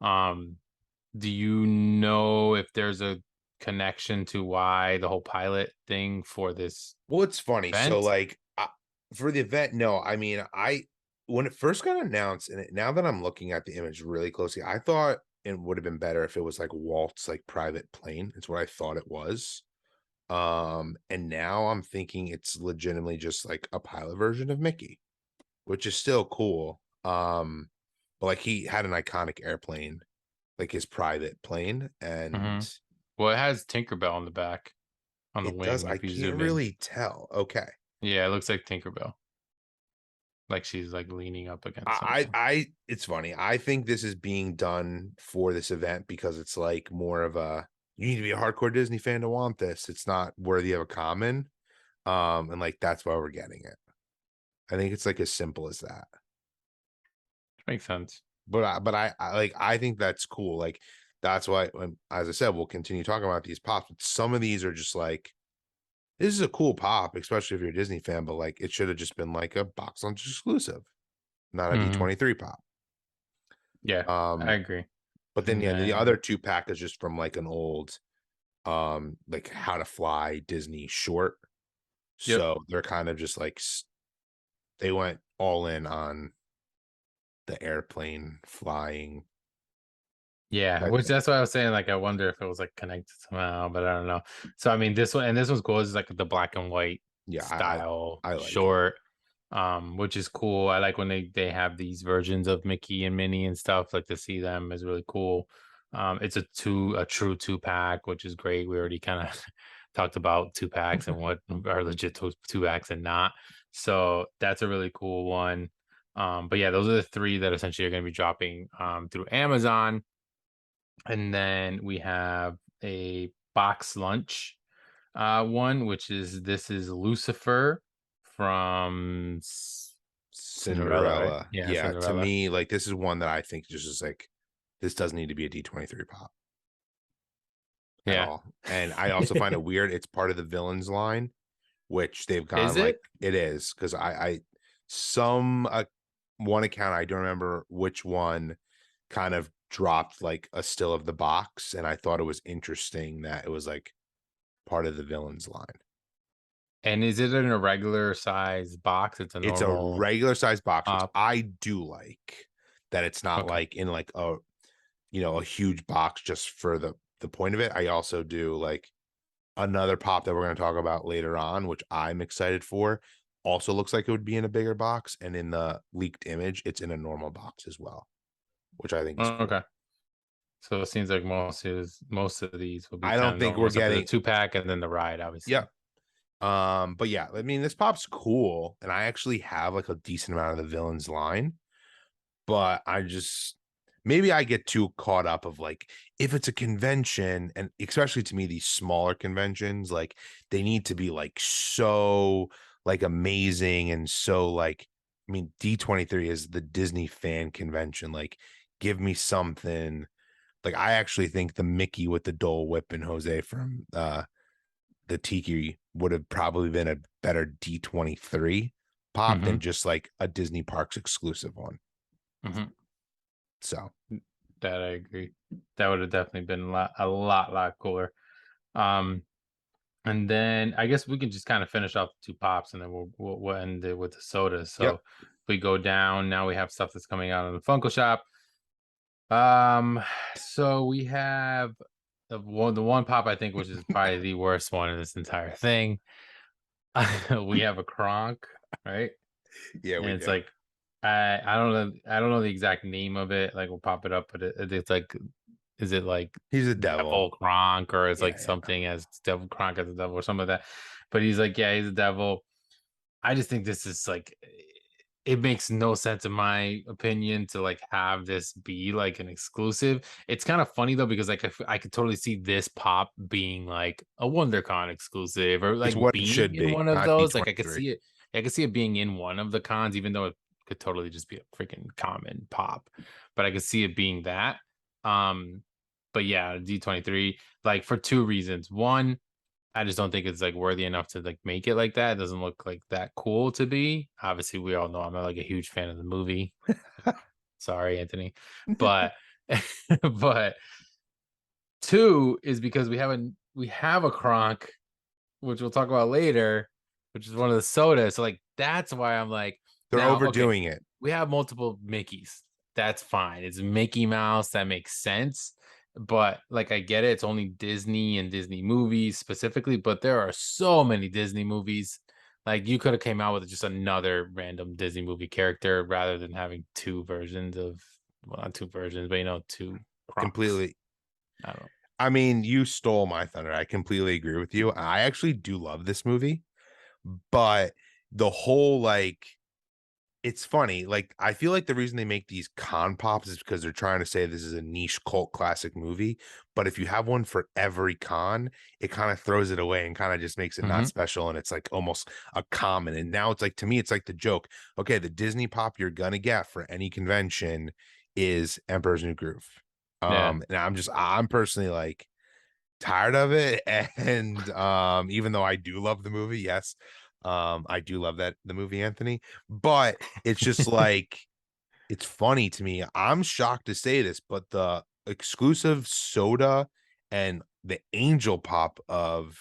Do you know if there's a connection to why the whole pilot thing for this
Well, it's funny. So,
event?
like, for the event, no. I mean, when it first got announced, and now that I'm looking at the image really closely, I thought it would have been better if it was like Walt's like private plane. It's what I thought it was. And now I'm thinking it's legitimately just like a pilot version of Mickey, which is still cool. But like he had an iconic airplane, like his private plane, and
Well, it has Tinkerbell on the back, on the
it does.
wing.
I
If you
can't
zoom in,
really tell. Okay.
yeah, it looks like Tinkerbell, like she's like leaning up against something.
It's funny. I think this is being done for this event because it's like more of a, you need to be a hardcore Disney fan to want this. It's not worthy of a common. And like that's why we're getting it. I think it's like as simple as that.
Makes sense.
I think that's cool. Like that's why, as I said, we'll continue talking about these pops. But some of these are just like, this is a cool pop, especially if you're a Disney fan. But like, it should have just been like a box lunch exclusive, not a D23 pop.
Yeah, I agree.
But then
And
yeah, the
then,
other two pack is just from like an old like How to Fly Disney short.
yep.
So they're kind of just like they went all in on the airplane flying.
Yeah, which that's why I was saying. Like, I wonder if it was like connected somehow, but I don't know. So I mean, this one and this one's cool. It's like the black and white
Yeah,
style
I like it.
short, which is cool. I like when they have these versions of Mickey and Minnie and stuff. Like to see them is really cool. It's a true 2-pack, which is great. We already kind of talked about 2-packs and what are legit 2-packs and not. So that's a really cool one. But yeah, those are the three that essentially are going to be dropping through Amazon. And then we have a box lunch one, which is this is Lucifer from Cinderella, right?
Cinderella.
Yeah,
Yeah, to
Cinderella.
me, like this is one that I think just is like this doesn't need to be a D23 pop at
Yeah.
all. And I also find it weird. It's part of the villains line, which they've
Is
gone like
it?
it is because some one account, I don't remember which one, kind of dropped like a still of the box, and I thought it was interesting that it was like part of the villains line.
And is it in a regular size box? It's a
It's a
normal
regular size box, which
pop.
I do like, that it's not
Okay.
like in like a, you know, a huge box just for the point of it. I also do like another pop that we're going to talk about later on, which I'm excited for. Also looks like it would be in a bigger box, and in the leaked image, it's in a normal box as well, which I think is cool.
Okay. So it seems like most of these will be
I
kind
don't
of
think
normal,
we're
except for the
getting,
2-pack and then the ride, obviously.
yep. But yeah, I mean, this pop's cool, and I actually have like a decent amount of the villains line, but I just, maybe I get too caught up of like, if it's a convention, and especially to me, these smaller conventions, like they need to be like so like amazing and so like, I mean, D23 is the Disney fan convention. Like, give me something. Like, I actually think the Mickey with the Dole Whip and Jose from the Tiki would have probably been a better D23 pop than just like a Disney Parks exclusive one. So
That I agree. That would have definitely been a lot cooler. And then I guess we can just kind of finish off the 2 pops, and then we'll end it with the sodas. So
yep.
if we go down, now we have stuff that's coming out in the Funko shop. So we have the one pop, I think, which is probably the worst one in this entire thing. We have a Cronk, right?
Yeah,
And
we
it's
do.
like I don't know the exact name of it. Like we'll pop it up, but it's like, is it like
He's a devil.
Devil Cronk, or it's
Yeah,
like something as Devil Cronk as a devil or something like that? But he's like, yeah, he's a devil. I just think this is like, it makes no sense in my opinion to like have this be like an exclusive. It's kind of funny though, because like I could totally see this pop being like a WonderCon exclusive, or
it's
like
what it
being
should
in
be,
one of
not
those. Like
D23.
I could see it being in one of the cons, even though it could totally just be a freaking common pop. But I could see it being that. Um but yeah, D23, like for two reasons. One, I just don't think it's like worthy enough to like make it like that. It doesn't look like that cool to be. Obviously, we all know I'm not like a huge fan of the movie. Sorry, Anthony. But but two is because we have a Cronk, which we'll talk about later, which is one of the sodas. So like that's why I'm like,
They're
now okay,
overdoing it.
we have multiple Mickeys. That's fine. It's Mickey Mouse. That makes sense. But like I get it, it's only Disney and Disney movies specifically, but there are so many Disney movies. Like you could have came out with just another random Disney movie character rather than having two versions of, well, not two versions, but two Kronks.
Completely.
I don't know.
I mean, you stole my thunder. I completely agree with you. I actually do love this movie, but the whole like, it's funny. Like, I feel like the reason they make these con pops is because they're trying to say this is a niche cult classic movie. But if you have one for every con, it kind of throws it away and kind of just makes it not special. And it's like almost a common. And now it's like, to me, it's like the joke. Okay, the Disney pop you're gonna get for any convention is Emperor's New Groove.
Yeah.
And I'm personally like tired of it. And even though I do love the movie, yes, I do love the movie, Anthony, but it's just like, it's funny to me. I'm shocked to say this, but the exclusive soda and the angel pop of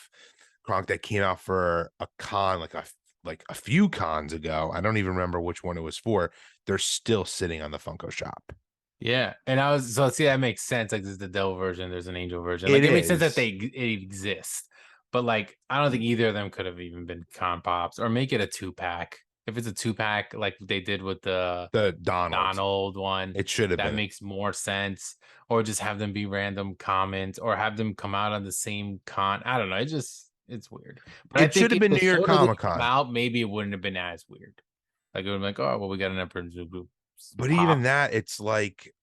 Kronk that came out for a con, like a few cons ago, I don't even remember which one it was for, they're still sitting on the Funko shop.
Yeah, and I was so see that makes sense. Like, there's the devil version, there's an angel version. Like,
It
it makes sense that
is
it exist, but like, I don't think either of them could have even been con pops, or make it a 2-pack. If it's a 2-pack, like they did with the
the Donald.
Donald one,
It should have
that
been.
makes more sense. Or just have them be random comments, or have them come out on the same con. I don't know. It's weird. But I
It should
think
have
if
been
the
New York
soda didn't
Comic
come
Con.
out, maybe it wouldn't have been as weird. Like, it would be like, oh well, we got an Emperor's New Group
But
pop.
even that, it's like,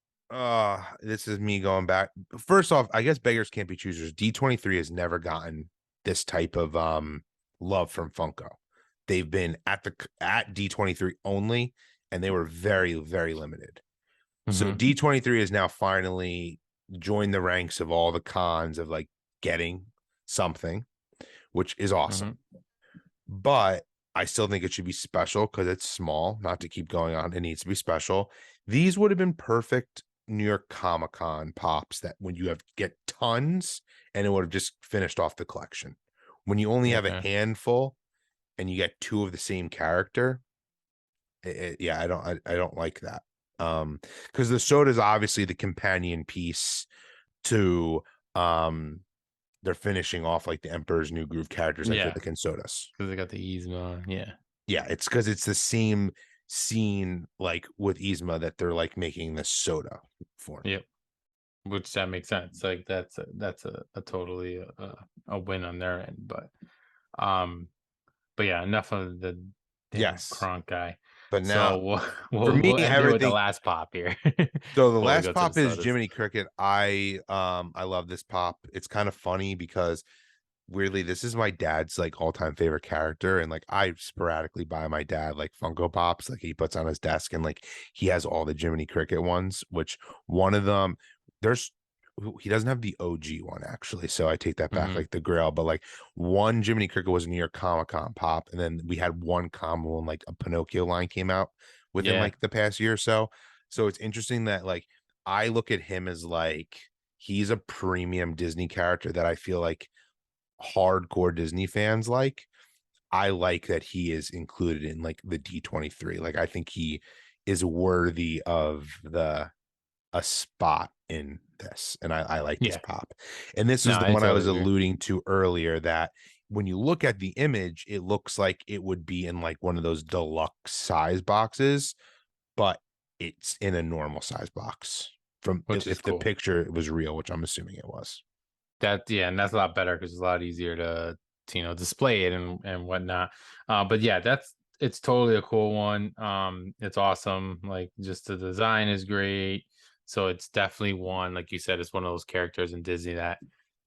this is me going back. First off, I guess beggars can't be choosers. D23 has never gotten this type of love from Funko. They've been at D23 only, and they were very, very limited. So D23 is now finally joined the ranks of all the cons of like getting something, which is awesome. But I still think it should be special because it's small, not to keep going on. It needs to be special. These would have been perfect New York Comic Con pops that when you get tons, and it would have just finished off the collection. When you only have a handful and you get two of the same character, yeah, I don't like that. Because the soda is obviously the companion piece to they're finishing off like the Emperor's New Groove characters, I feel like in sodas.
Because they got the Yzma,
Yeah, it's because it's the same scene like with Yzma that they're like making this soda for.
Yep. Which that makes sense. Like that's a totally a win on their end. But yeah, enough of the Kronk guy.
But now
so
for me,
we'll end it with the last pop here.
So the last pop is Jiminy Cricket. I love this pop. It's kind of funny because weirdly, this is my dad's like all-time favorite character, and like I sporadically buy my dad like Funko Pops, like he puts on his desk, and like he has all the Jiminy Cricket ones, which one of them he doesn't have the OG one actually, so I take that back, like the Grail, but like one Jiminy Cricket was a New York Comic Con pop, and then we had one common one, like a Pinocchio line came out within like the past year or so. So it's interesting that like I look at him as like he's a premium Disney character that I feel like hardcore Disney fans like. I like that he is included in like the D23. Like I think he is worthy of a spot in this, and I like this pop. And this is the one I was alluding to earlier, that when you look at the image, it looks like it would be in like one of those deluxe size boxes, but it's in a normal size box from if the picture was real, which I'm assuming it was.
And that's a lot better because it's a lot easier to display it and whatnot. But yeah, it's totally a cool one. It's awesome. Like, just the design is great. So it's definitely one, like you said, it's one of those characters in Disney that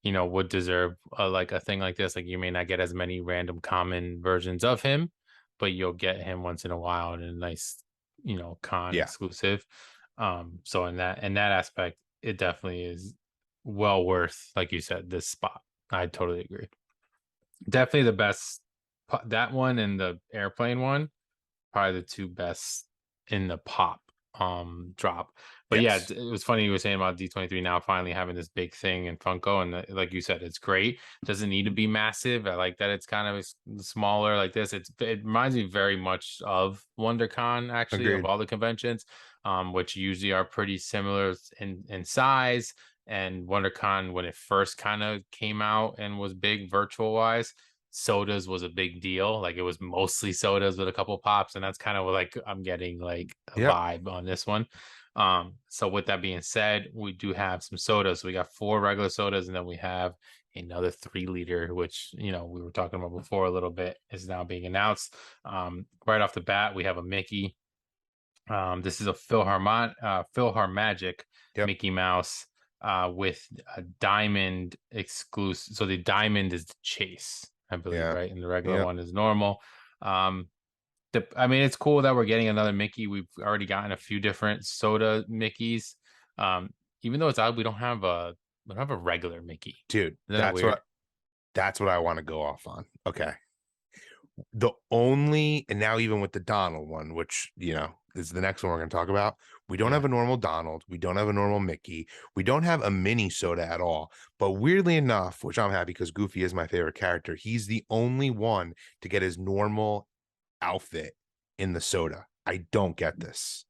would deserve like a thing like this. Like, you may not get as many random common versions of him, but you'll get him once in a while in a nice con exclusive. So in that aspect, it definitely is well worth, like you said, this spot. I totally agree. Definitely the best. That one and the airplane one, probably the two best in the pop drop. But yeah,
Yes,
it was funny you were saying about D23 now finally having this big thing in Funko, and like you said, it's great. Doesn't need to be massive. I like that it's kind of smaller like this. It reminds me very much of WonderCon, actually, of
agreed.
all the conventions, which usually are pretty similar in size. And WonderCon, when it first kind of came out and was big virtual wise, sodas was a big deal. Like it was mostly sodas with a couple pops, and that's kind of like I'm getting like a
Yep.
vibe on this one. So with that being said, we do have some sodas. So we got 4 regular sodas, and then we have another 3-liter, which we were talking about before a little bit, is now being announced. Right off the bat, we have a Mickey. This is a Philharmagic
Yep.
Mickey Mouse with a diamond exclusive. So the diamond is the chase, I believe,
Yeah.
right? And the regular
Yep.
one is normal. Um, I mean, it's cool that we're getting another Mickey. We've already gotten a few different soda Mickeys. Um, Even though it's odd, we don't have a regular Mickey.
Dude,
Isn't that weird?
that's what I want to go off on. Okay. The only, and now even with the Donald one, which is the next one we're going to talk about, we don't
Yeah.
have a normal Donald, we don't have a normal Mickey, we don't have a mini soda at all. But weirdly enough, which I'm happy because Goofy is my favorite character, he's the only one to get his normal outfit in the soda. I don't get this.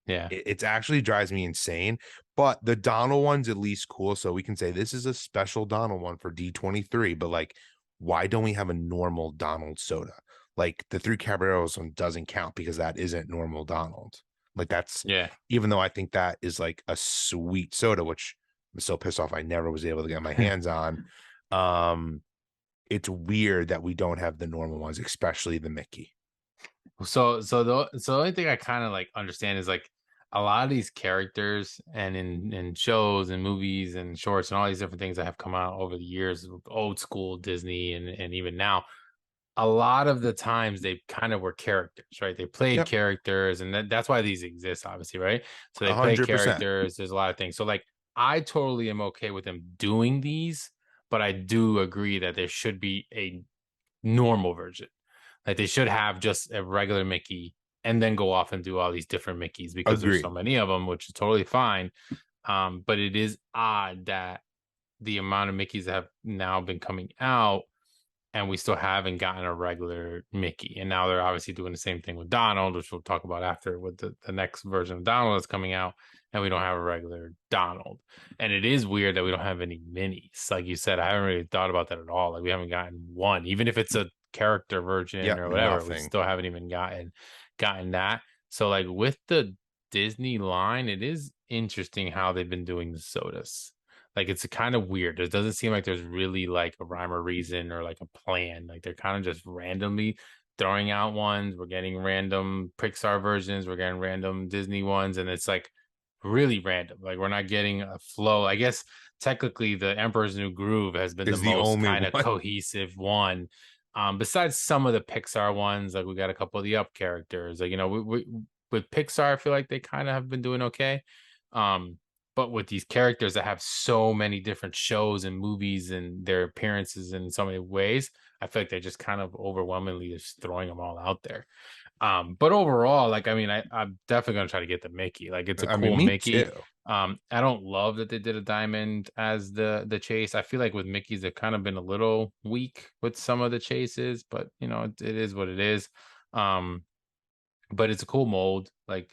Yeah.
It's actually drives me insane. But the Donald one's at least cool, so we can say this is a special Donald one for D23. But like, why don't we have a normal Donald soda? Like the 3 Caballeros one doesn't count because that isn't normal Donald. Like that's,
Yeah.
even though I think that is like a sweet soda, which I'm so pissed off I never was able to get my hands on. It's weird that we don't have the normal ones, especially the Mickey.
So the only thing I kind of like understand is like a lot of these characters and in shows and movies and shorts and all these different things that have come out over the years, old school Disney and even now, a lot of the times they kind of were characters, right? They played
Yep,
characters, and that's why these exist, obviously, right? So they play
100%.
characters. There's a lot of things. So like, I totally am okay with them doing these, but I do agree that there should be a normal version. Like they should have just a regular Mickey and then go off and do all these different Mickeys because there's so
Agreed.
many of them, which is totally fine. But it is odd that the amount of Mickeys that have now been coming out and we still haven't gotten a regular Mickey. And now they're obviously doing the same thing with Donald, which we'll talk about after with the next version of Donald that's coming out, and we don't have a regular Donald. And it is weird that we don't have any minis. Like you said, I haven't really thought about that at all. Like we haven't gotten one, even if it's a character version
Yep,
or whatever, we
nothing.
still haven't even gotten that. So like with the Disney line, it is interesting how they've been doing the sodas. Like it's kind of weird. It doesn't seem like there's really like a rhyme or reason or like a plan. Like they're kind of just randomly throwing out ones. We're getting random Pixar versions, we're getting random Disney ones, and it's like really random. Like we're not getting a flow. I guess technically the Emperor's New Groove has been the
Is the
most
only
kind of
one.
cohesive one. Besides some of the Pixar ones, like we got a couple of the Up characters. Like, we with Pixar, I feel like they kind of have been doing okay. Um, but with these characters that have so many different shows and movies and their appearances in so many ways, I feel like they're just kind of overwhelmingly just throwing them all out there. But overall, like I mean, I'm definitely gonna try to get the Mickey. Like it's a
I mean,
cool
me
Mickey.
too.
I don't love that they did a diamond as the chase. I feel like with Mickey's, they've kind of been a little weak with some of the chases, but it is what it is. Um, but it's a cool mold, like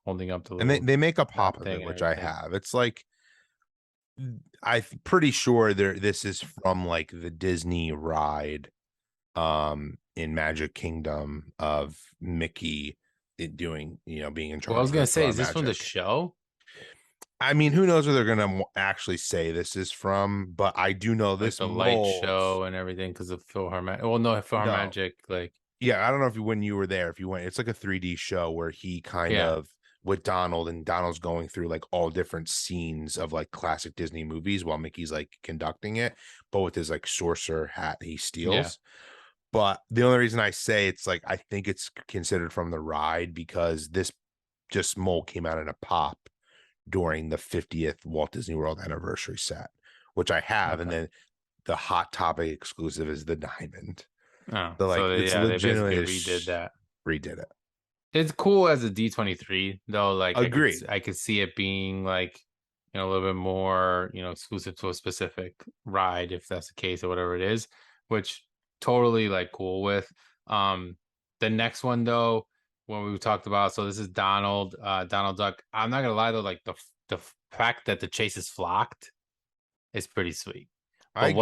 holding up the
And they,
little
they make a pop
map
of
thing
it,
and
which I
everything.
have. It's like I'm pretty sure this is from like the Disney ride in Magic Kingdom of Mickey doing, being in
Well, I was
charge
gonna
of
say, is this from the
Magic.
show?
I mean, who knows where they're gonna actually say this is from, but I do know
Like
this
the light
mold.
show and everything because of Philharmonic. Well, no,
No,
Philharmagic, like
yeah, I don't know if when you were there, if you went, it's like a 3D show where he kind
yeah,
of with Donald and Donald's going through like all different scenes of like classic Disney movies while Mickey's like conducting it, but with his like sorcerer hat he
yeah.
steals. But the only reason I say it's like I think it's considered from the ride because this just mold came out in a pop during the 50th Walt Disney World anniversary set, which I have. And then the Hot Topic exclusive is the diamond.
Oh,
So like it's
they basically
legitimately
redid that.
redid it.
It's cool as a D23 though. Like
Agreed.
I could see it being like, a little bit more, exclusive to a specific ride if that's the case or whatever it is, which totally like cool with. The next one though, when we talked about, so this is Donald Duck. I'm not gonna lie though, like the fact that the chase is flocked is pretty sweet.
I agree.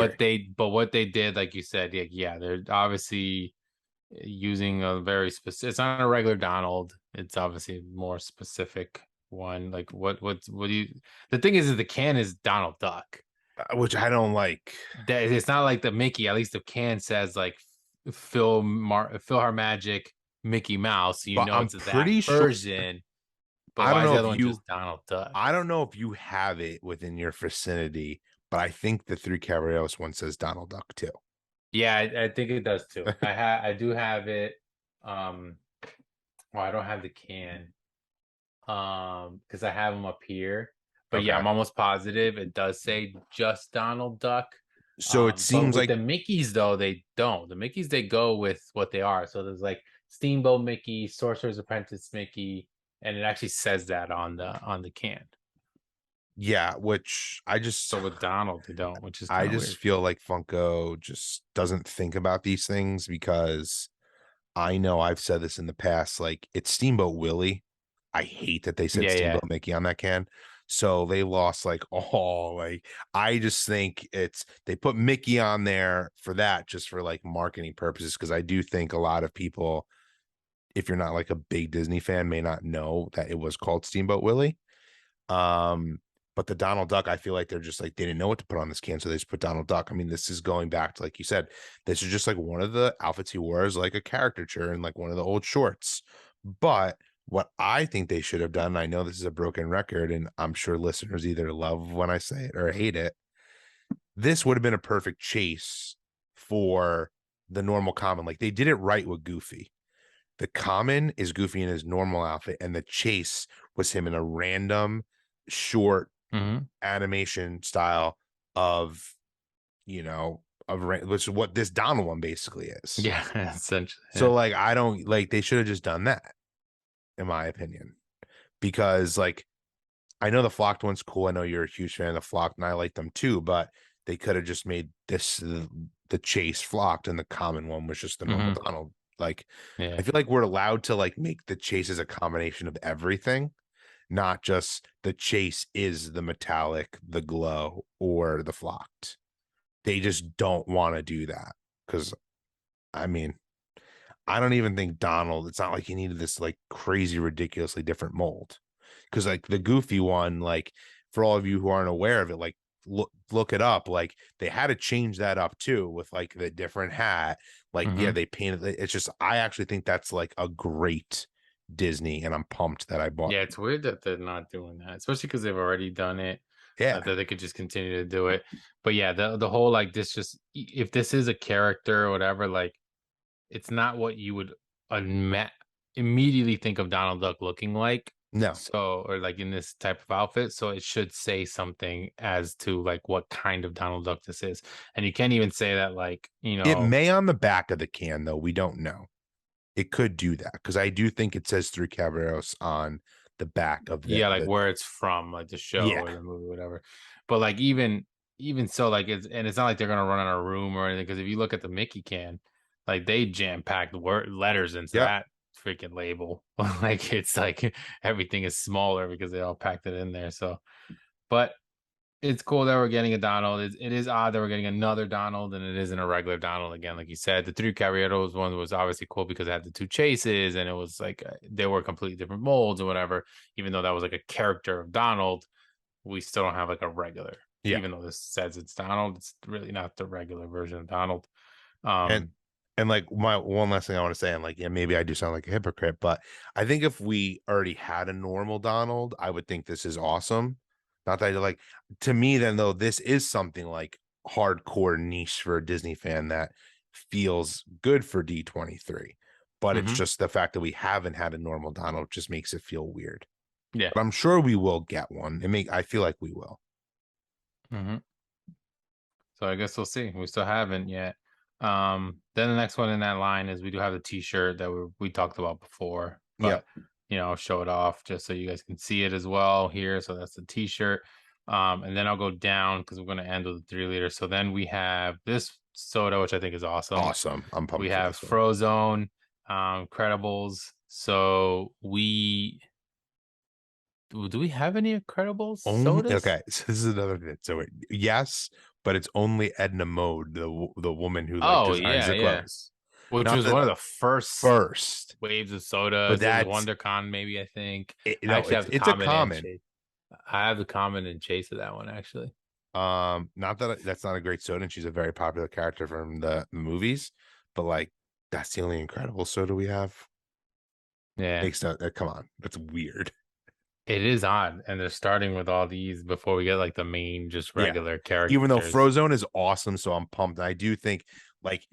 What they did, like you said, they're obviously using a very specific. It's not a regular Donald. It's obviously more specific one. Like what do you? The thing is the can is Donald Duck.
Which I don't like.
That it's not like the Mickey. At least the can says like Philharmagic Mickey Mouse. So
But I'm
it's that
pretty sure.
version. But
I
why
don't
is
know
the
if
other one
you.
just Donald Duck?
I don't know if you have it within your vicinity, but I think the Three Caballeros one says Donald Duck too.
Yeah, I think it does too. I do have it. Well, I don't have the can. Because I have them up here. But yeah,
Okay.
I'm almost positive it does say just Donald Duck.
So it
But
seems
with
like
the Mickeys though, they don't. The Mickeys they go with what they are. So there's like Steamboat Mickey, Sorcerer's Apprentice Mickey, and it actually says that on the can.
yeah, which
So with Donald, they don't, which is
I
kind of
just
weird.
feel like Funko just doesn't think about these things because I know I've said this in the past, like it's Steamboat Willie. I hate that they said
Yeah, yeah.
Steamboat Mickey on that can. So they lost like all like I just think they put Mickey on there for that just for like marketing purposes because I do think a lot of people, if you're not like a big Disney fan, may not know that it was called Steamboat Willie. Um, but the Donald Duck, I feel like they're just like they didn't know what to put on this can, so they just put Donald Duck. I mean, this is going back to like you said, this is just like one of the outfits he wears, like a caricature in like one of the old shorts. But what I think they should have done, I know this is a broken record, and I'm sure listeners either love when I say it or hate it. This would have been a perfect chase for the normal common. Like they did it right with Goofy. The common is Goofy in his normal outfit, and the chase was him in a random short
Mm-hmm.
animation style of, which is what this Donald one basically is.
Yeah, essentially.
So like, I don't like they should have just done that, in my opinion, because like I know the flocked one's cool. I know you're a huge fan of the flocked, and I like them too, but they could have just made this the chase flocked, and the common one was just the normal
Mm-hmm.
Donald. Like,
Yeah.
I feel like we're allowed to like make the chase as a combination of everything, not just the chase is the metallic, the glow, or the flocked. They just don't want to do that because, I mean, I don't even think Donald. It's not like he needed this like crazy, ridiculously different mold. Because like the Goofy one, like for all of you who aren't aware of it, like look it up. Like they had to change that up too with like the different hat. Like yeah,
Mm-hmm.
they painted it. It's just I actually think that's like a great Disney, and I'm pumped that I bought.
Yeah, it's weird that they're not doing that, especially because they've already done it.
Yeah,
That they could just continue to do it. But yeah, the whole like this just if this is a character or whatever, like it's not what you would unmet immediately think of Donald Duck looking like.
no,
So or like in this type of outfit. So it should say something as to like what kind of Donald Duck this is. And you can't even say that like,
it may on the back of the can though. We don't know. It could do that because I do think it says Three Caballeros on the back of
yeah, like
the
where it's from, like the show
yeah.
or the movie, whatever. But like even so, like it's not like they're gonna run out of room or anything. Because if you look at the Mickey can, like they jam packed word letters into
Yep.
that freaking label. Like it's like everything is smaller because they all packed it in there. So, but it's cool that we're getting a Donald. It is odd that we're getting another Donald and it isn't a regular Donald again. Like you said, the Three Caballeros one was obviously cool because it had the two chases and it was like they were completely different molds or whatever. Even though that was like a character of Donald, we still don't have like a regular.
Yeah.
Even though this says it's Donald, it's really not the regular version of Donald.
And
Um,
like my one last thing I want to say, and like, yeah, maybe I do sound like a hypocrite, but I think if we already had a normal Donald, I would think this is awesome. Not that I like to me, then though, this is something like hardcore niche for a Disney fan that feels good for D23. But it's
mhm.
just the fact that we haven't had a normal Donald just makes it feel weird.
Yeah.
But I'm sure we will get one. I feel like we will.
Mm-hmm. So I guess we'll see. We still haven't yet. Then the next one in that line is we do have the T-shirt that we talked about before,
Yep.
but I'll show it off just so you guys can see it as well here. So that's the T-shirt. And then I'll go down because we're going to end with the 3 liter. So then we have this soda, which I think is awesome.
Awesome. I'm pumped
We
for
have
this one.
Frozone, Credibles. So do we have any Credibles sodas?
Okay, so this is another thing. So yes, but it's only Edna Mode, the woman who like
Oh
designs
yeah,
the
yeah.
clothes.
Which
Not
was
that
one of the first
first,
waves of
but
sodas. It was
that's
WonderCon, maybe I think. I
no,
actually have the
it's a
comment and
common.
chase. I have the comment and chase of that one actually.
Not that that's not a great soda, and she's a very popular character from the movies, but like that's the only incredible soda we have.
Yeah,
Makes no, come on, that's weird.
it is odd, and they're starting with all these before we get like the main, just
Yeah,
regular
even though
characters.
Frozone is awesome, so I'm pumped. And I do think like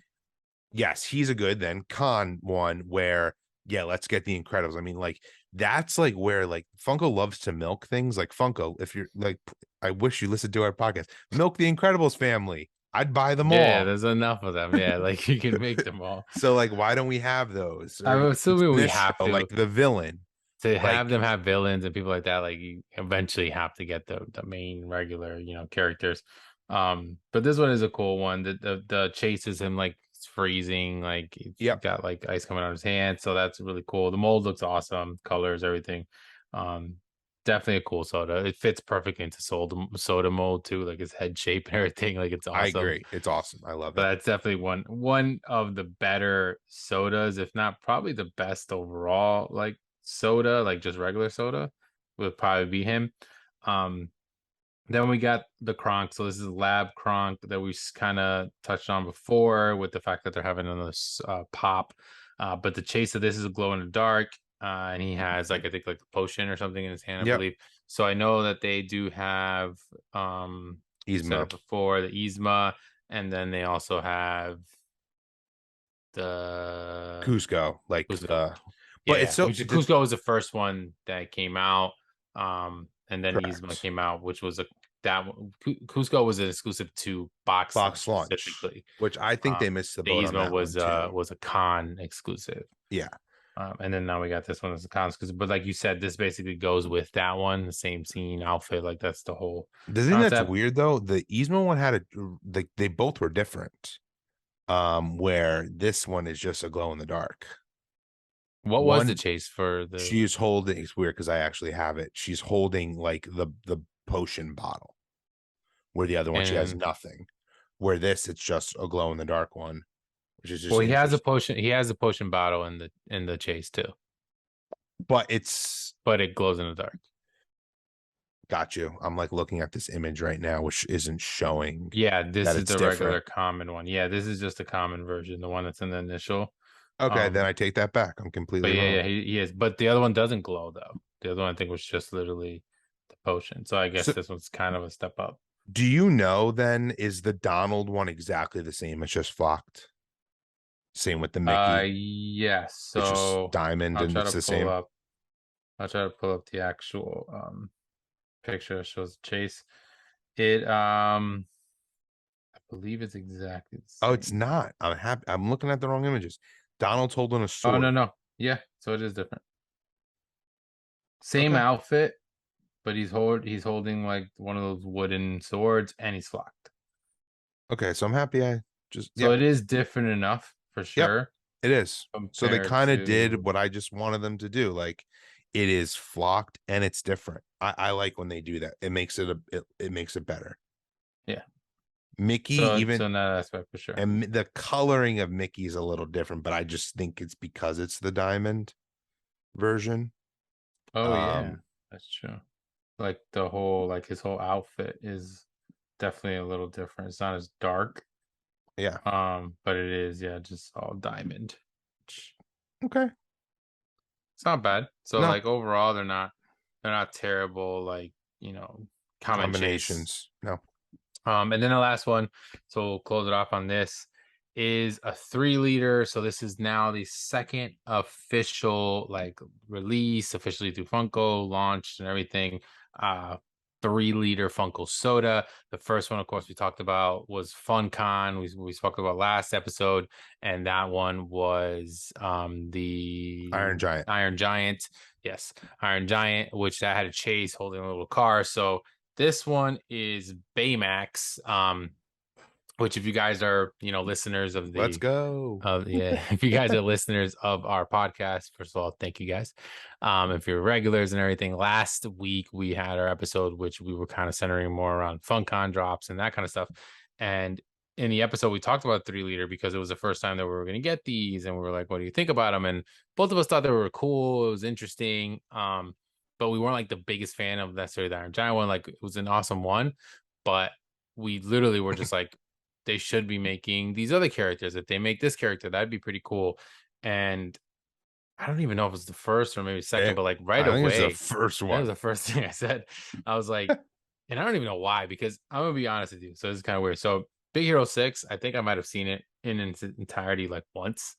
yes, he's a good then con one where yeah, let's get the Incredibles. I mean, like that's like where like Funko loves to milk things. Like Funko, if you're like, I wish you listened to our podcast. Milk the Incredibles family. I'd buy them
Yeah,
all.
there's enough of them. Yeah, like you can make them all.
So like, why don't we have those? Or
I'm
in
assuming we
this
have
show,
to
like the villain,
have
like
them have villains and people like that. Like you eventually have to get the main regular characters. But this one is a cool one. The chase is him like freezing, like he's
yep,
got like ice coming out of his hand, so that's really cool. The mold looks awesome, colors, everything. um Definitely a cool soda. It fits perfectly into soda mold too, like his head shape and everything. Like it's
I
awesome.
agree. It's awesome. I love
So
it.
that's definitely one of the better sodas, if not probably the best overall, like soda, like just regular soda, would probably be him. Um, then we got the Cronk. So this is Lab Cronk that we kind of touched on before with the fact that they're having another pop. But the chase of this is a glow in the dark. And he has like I think like a potion or something in his hand, I
Yep,
believe. So I know that they do have we said
Yzma,
it before, the Yzma, and then they also have the
Cusco, like
Cusco.
the,
Yeah,
but it's
yeah.
so
Which Cusco was the first one that came out. And then Yzma
correct.
came out, which was Cusco was an exclusive to Box Lunch
Box launch,
specifically.
which I think they missed the
The
boat on
Yzma
that one too.
was a con exclusive.
Yeah.
And then now we got this one as a con exclusive. But like you said, this basically goes with that one, the same scene outfit. Like that's the whole
The thing that's
concept.
weird though, the Yzma one had like they both were different. Where this one is just a glow in the dark.
What was the
One
chase for the
she's holding, it's weird because I actually have it. She's holding like the potion bottle, where the other one she has
and
nothing. Where this it's just a glow in the dark one, which is just
well, he has a
interesting.
potion. He has a potion bottle in the chase too,
But it's
but it glows in the dark.
got you. I'm like looking at this image right now, which isn't showing
Yeah, this
that
is
it's
the regular
different.
common one. Yeah, this is just a common version, the one that's in the initial.
Okay, then
Um,
I take that back. I'm
but
completely
yeah,
wrong.
yeah, he is. But the other one doesn't glow though. The other one I think was just literally the potion. So I guess
So
this one's kind of a step up.
do you know then is the Donald one exactly the same? It's just flocked. Same with the Mickey.
Yes.
It's just
So
diamond
I'll
and
try
it's
to
the
pull
same.
up. I'll try to pull up the actual picture that shows Chase. It I believe it's exactly the
Oh, it's
same.
not. I'm happy. I'm looking at the wrong images. Donald's holding a
Oh no
sword.
no. Yeah, so it is different. Same
Okay.
outfit, but he's holding like one of those wooden swords and he's flocked.
Okay. So I'm happy. I just,
So
yep.
it is different enough for
Yep.
sure
It is. So they
compared
kind of did
to
what I just wanted them to do. Like it is flocked and it's different. I like when they do that. It makes it makes it better.
yeah.
Mickey,
So
even
in that aspect for sure.
and the coloring of Mickey is a little different, but I just think it's because it's the diamond version.
Oh yeah,
Um,
that's true. Like the whole like his whole outfit is definitely a little different. It's not as dark.
yeah.
But it is, yeah, just all diamond.
Okay.
It's not bad. So
No
like overall they're not terrible, like, common chase.
combinations. No.
And then the last one, so we'll close it off on this, is a 3-liter. So this is now the second official like release, officially through Funko, launched and everything. 3-liter Funko soda. The first one, of course, we talked about was FunKon. We spoke about last episode, and that one was the
Iron Giant.
Iron Giant. Yes, Iron Giant, which that had a chase holding a little car. So this one is Baymax. Which if you guys are, listeners of
Let's
the
go.
yeah, if you guys are listeners of our podcast, first of all, thank you guys. If you're regulars and everything, last week we had our episode, which we were kind of centering more around FunKon drops and that kind of stuff. And in the episode, we talked about 3-liter because it was the first time that we were going to get these, and we were like, "What do you think about them?" And both of us thought they were cool. It was interesting, but we weren't like the biggest fan of necessarily the Iron Giant one. Like it was an awesome one, but we literally were just like, they should be making these other characters. If they make this character, that'd be pretty cool. And I don't even know if it was the first or maybe second, but like right
I think
away,
it's the first
that
one.
was the first thing I said. I was like, and I don't even know why, because I'm gonna be honest with you. So this is kind of weird. So Big Hero 6, I think I might have seen it in its entirety like once.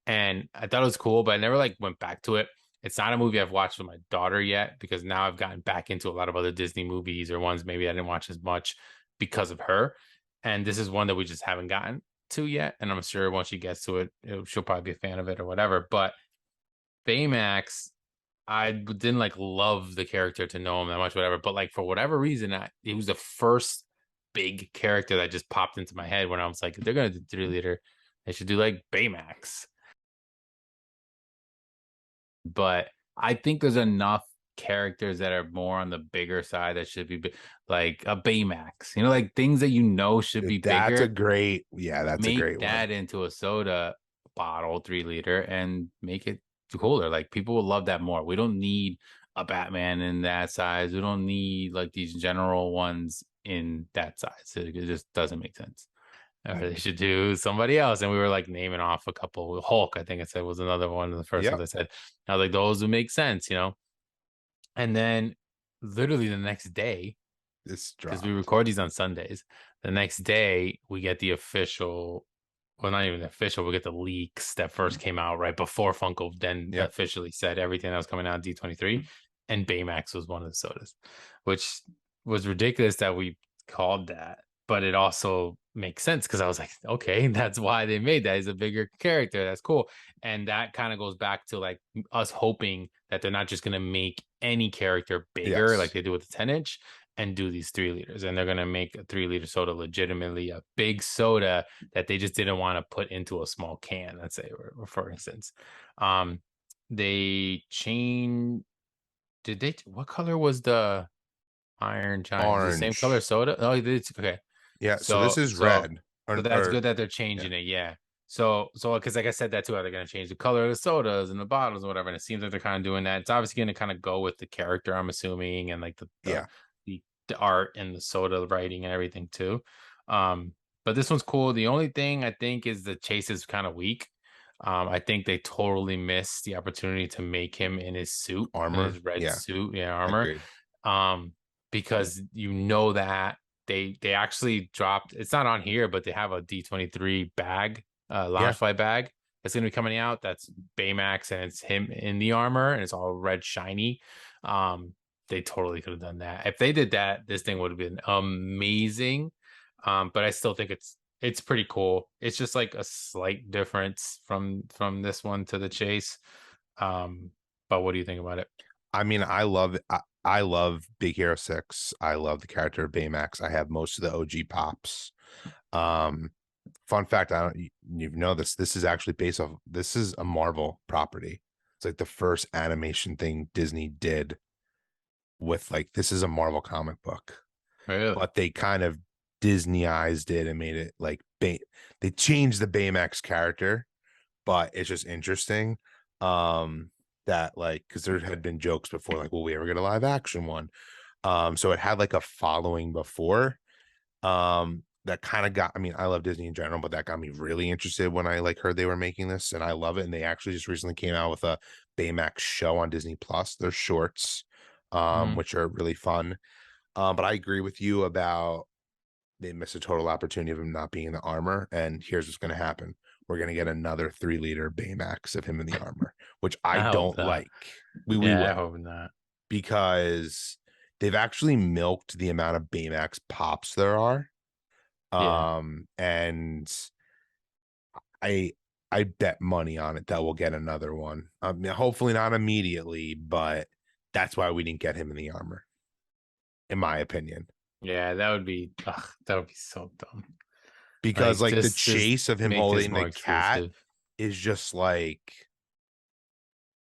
And I thought it was cool, but I never like went back to it. It's not a movie I've watched with my daughter yet, because now I've gotten back into a lot of other Disney movies or ones maybe I didn't watch as much because of her. And this is one that we just haven't gotten to yet. And I'm sure once she gets to it, she'll probably be a fan of it or whatever. But Baymax, I didn't like love the character to know him that much, whatever. But like for whatever reason, he was the first big character that just popped into my head when I was like, if they're gonna do 3-liter, they should do like Baymax. But I think there's enough characters that are more on the bigger side that should be like a Baymax, like things that should be
That's
bigger.
a great, that's a
Make
great
that
one.
into a soda bottle, 3-liter, and make it cooler. Like people will love that more. We don't need a Batman in that size. We don't need like these general ones in that size. It just doesn't make sense. Or they should do somebody else. And we were like naming off a couple. Hulk, I think I said, was another one of the first ones I said. I was like, those would make sense, And then literally the next day,
This
because
dropped.
we record these on Sundays, the next day we get the official, well, not even official, we get the leaks that first came out right before Funko then officially said everything that was coming out D23, and Baymax was one of the sodas, which was ridiculous that we called that, but it also makes sense because I was like, okay, that's why they made that. He's a bigger character. That's cool. And that kind of goes back to like us hoping that they're not just going to make any character bigger like they do with the 10-inch and do these 3-liters, and they're going to make a 3-liter soda legitimately a big soda that they just didn't want to put into a small can, let's say, or for instance. They changed, what color was the Iron Giant?
Orange.
The same color soda? Oh, it's okay.
Yeah, so this is red.
So that's good that they're changing it. Yeah. So because like I said that too, are they going to change the color of the sodas and the bottles or whatever? And it seems like they're kind of doing that. It's obviously going to kind of go with the character, I'm assuming, and like the art and the soda writing and everything too. But this one's cool. The only thing I think is the chase is kind of weak. I think they totally missed the opportunity to make him in his suit,
armor,
his red suit, armor.
Agreed.
Because that they actually dropped, it's not on here, but they have a D23 bag, Loungefly bag that's gonna be coming out. That's Baymax, and it's him in the armor, and it's all red shiny. They totally could have done that. If they did that, this thing would have been amazing. But I still think it's pretty cool. It's just like a slight difference from this one to the chase. But what do you think about it?
I mean, I love Big Hero 6. I love the character of Baymax. I have most of the OG pops. Fun fact, I don't you know this is actually based off, this is a Marvel property. It's like the first animation thing Disney did with, like, this is a Marvel comic book.
Really?
But they kind of Disneyized it and made it like they changed the Baymax character, but it's just interesting. That like, because there had been jokes before, like, will we ever get a live action one? So it had like a following before. That kind of got, I mean, I love Disney in general, but that got me really interested when I like heard they were making this, and I love it. And they actually just recently came out with a Baymax show on Disney Plus. They're shorts, which are really fun. But I agree with you about they miss a total opportunity of him not being in the armor. And here's what's going to happen: we're going to get another 3-liter Baymax of him in the armor, which I
I hope
don't
not.
like. We
Yeah, I
will,
hope not.
because they've actually milked the amount of Baymax pops there are.
Yeah.
And I bet money on it that we'll get another one. Hopefully not immediately, but that's why we didn't get him in the armor, in my opinion.
Yeah, that would be so dumb.
Because
Like
like the
just
chase of him
make this
holding
more
the cat
exclusive.
is just like,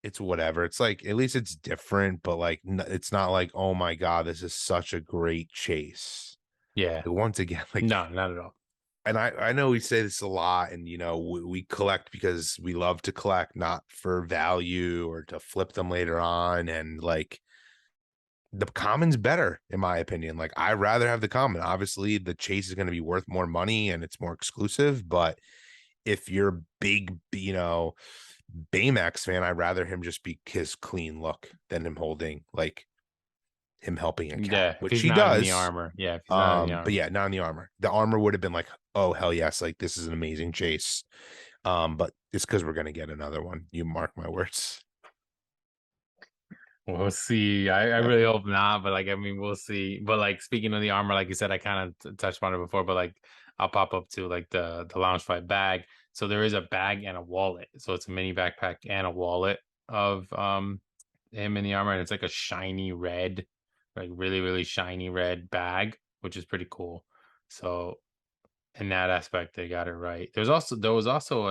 it's whatever. It's like, at least it's different, but like it's not like, oh my god, this is such a great chase.
Yeah.
Once again, like,
No, not at all.
and I know we say this a lot, and we collect because we love to collect, not for value or to flip them later on. And like, the common's better, in my opinion. Like, I'd rather have the common. Obviously the chase is going to be worth more money and it's more exclusive, but if you're a big Baymax fan, I'd rather him just be his clean look than him holding, like, him helping a cat,
Yeah, if
which
he's
he
not in the
does.
armor. Yeah, if he's not in the
But
armor.
yeah, not in the armor. The armor would have been like, oh hell yes, like this is an amazing chase. But it's because we're gonna get another one. You mark my words.
We'll see. I really hope not, but like I mean we'll see. But like speaking of the armor, like you said, I kind of touched on it before, but like I'll pop up to like the lounge fight bag. So there is a bag and a wallet. So it's a mini backpack and a wallet of him in the armor, and it's like a shiny red, like really, really shiny red bag, which is pretty cool. So in that aspect, they got it right. There was also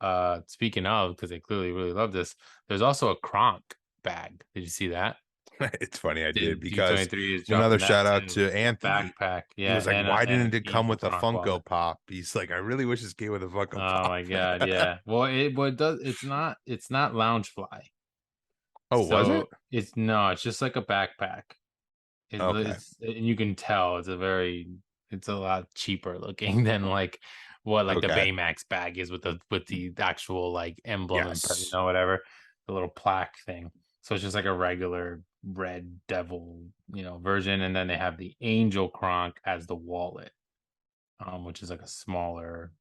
a speaking of, because they clearly really love this, there's also a Cronk bag. Did you see that?
It's funny I did, because
D23 is
another
dropping that
shout out
too.
to
A
Anthony.
backpack,
He
yeah,
was like, why
and
didn't
an
it come
angel
with a
Cronk
Funko
wallet.
Pop? He's like, I really wish this came with a Funko
Oh
Pop.
my god, yeah. Well, it does. It's not Loungefly.
Oh, was it?
So it's no, it's just like a backpack.
Okay.
It's and you can tell it's a lot cheaper looking than like what like the
Okay.
Baymax bag is with the actual like emblem and
Yes.
whatever, the little plaque thing. So it's just like a regular red devil, version, and then they have the angel Kronk as the wallet, which is like a smaller,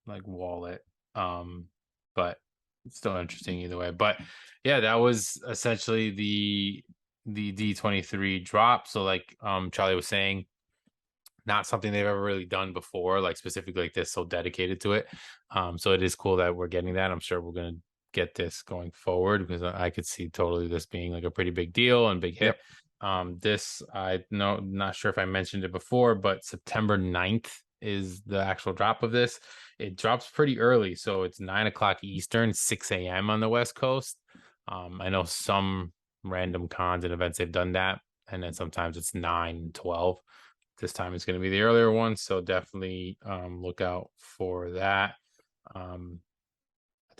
like wallet. But it's still interesting either way. But yeah, that was essentially the D23 drop. So like Charlie was saying, not something they've ever really done before, like specifically like this, so dedicated to it. So it is cool that we're getting that. I'm sure we're gonna get this going forward, because I could see totally this being like a pretty big deal and big hit.
Yep.
This I know, not sure if I mentioned it before, but September 9th is the actual drop of this. It drops pretty early, so it's 9 o'clock Eastern, 6 a.m. on the West Coast. I know some random cons and events they've done that, and then sometimes it's 9, 12. This time it's going to be the earlier one, so definitely look out for that. I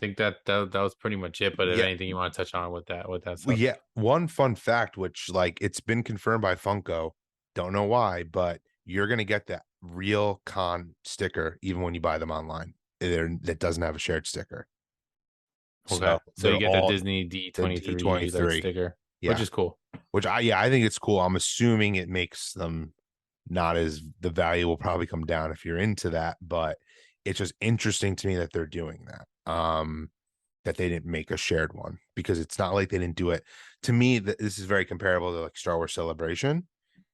think that was pretty much it. But if
Yeah.
anything you want to touch on with that
Well,
stuff?
yeah. One fun fact, which like it's been confirmed by Funko, don't know why, but you're gonna get that real con sticker even when you buy them online. That doesn't have a shared sticker.
Okay,
So
so you
they're
get the
all
Disney
the
D23 like
D23.
sticker, which
Yeah.
is cool.
Which I think it's cool. I'm assuming it makes them not as, the value will probably come down if you're into that, but it's just interesting to me that they're doing that. That they didn't make a shared one, because it's not like they didn't do it. To me, this is very comparable to like Star Wars Celebration,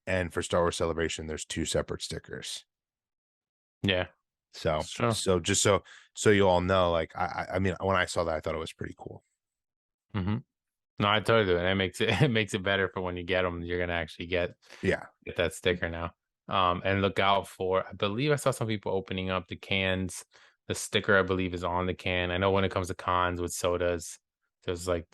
and for Star Wars Celebration, there's 2 separate stickers.
Yeah,
So
sure.
just so you all know, like I mean, when I saw that, I thought it was pretty cool.
Mm-hmm. No, I totally do, and it makes it it makes it better for when you get them. You're gonna actually get that sticker now. And look out for, I believe I saw some people opening up the cans. The sticker, I believe, is on the can. I know when it comes to cons with sodas, there's like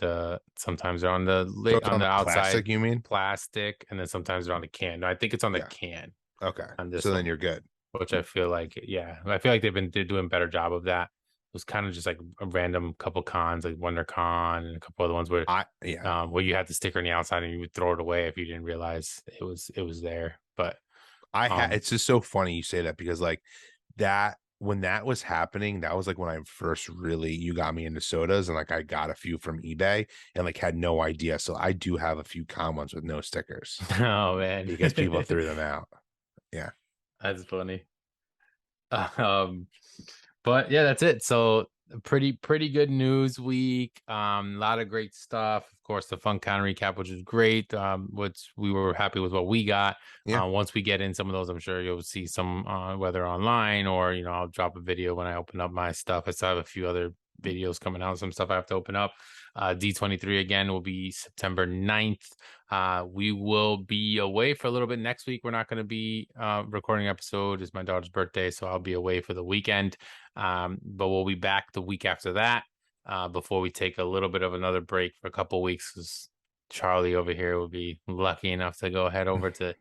sometimes they're on the
So
lid
it's
on
on
the
the
outside
plastic, you mean?
plastic, and then sometimes they're on the can. No, I think it's on the
Yeah.
can
Okay.
on
So
this
then
one,
you're good.
which I feel like, yeah, I feel like they're doing a better job of that. It was kind of just like a random couple cons, like WonderCon and a couple other ones where where you had the sticker on the outside and you would throw it away if you didn't realize it was there. But
it's just so funny you say that, because like that, when that was happening, that was like when I first really, you got me into sodas, and like I got a few from eBay and like had no idea. So I do have a few con ones with no stickers
oh man,
because people threw them out. Yeah.
That's funny. But yeah, that's it. So pretty good news week. A lot of great stuff. Of course, the FunKon recap, which is great. Which we were happy with what we got.
Yeah.
Once we get in some of those, I'm sure you'll see some whether online or I'll drop a video when I open up my stuff. I still have a few other videos coming out, some stuff I have to open up. D23 again will be September 9th. We will be away for a little bit next week. We're not going to be recording an episode. It's my daughter's birthday, so I'll be away for the weekend. But we'll be back the week after that before we take a little bit of another break for a couple of weeks, because Charlie over here will be lucky enough to go head over to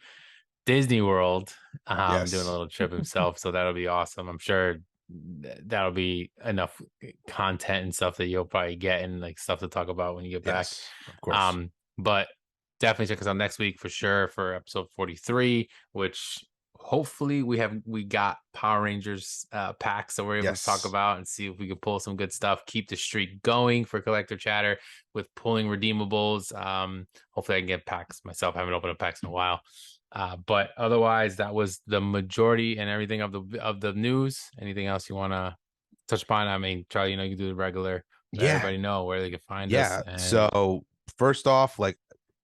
Disney World, doing a
Yes.
little trip himself. So that'll be awesome. I'm sure that'll be enough content and stuff that you'll probably get, and like stuff to talk about when you get back.
Yes, of course.
But definitely check us out next week for sure for episode 43, which hopefully we got Power Rangers packs that we're able to talk
Yes.
about and see if we can pull some good stuff. Keep the streak going for collector chatter with pulling redeemables. Hopefully I can get packs myself. I haven't opened up packs in a while. But otherwise, that was the majority and everything of the news. Anything else you want to touch upon? I mean, Charlie, you can do the regular. Let
Yeah.
everybody know where they can find us.
Yeah.
And
So first off, like,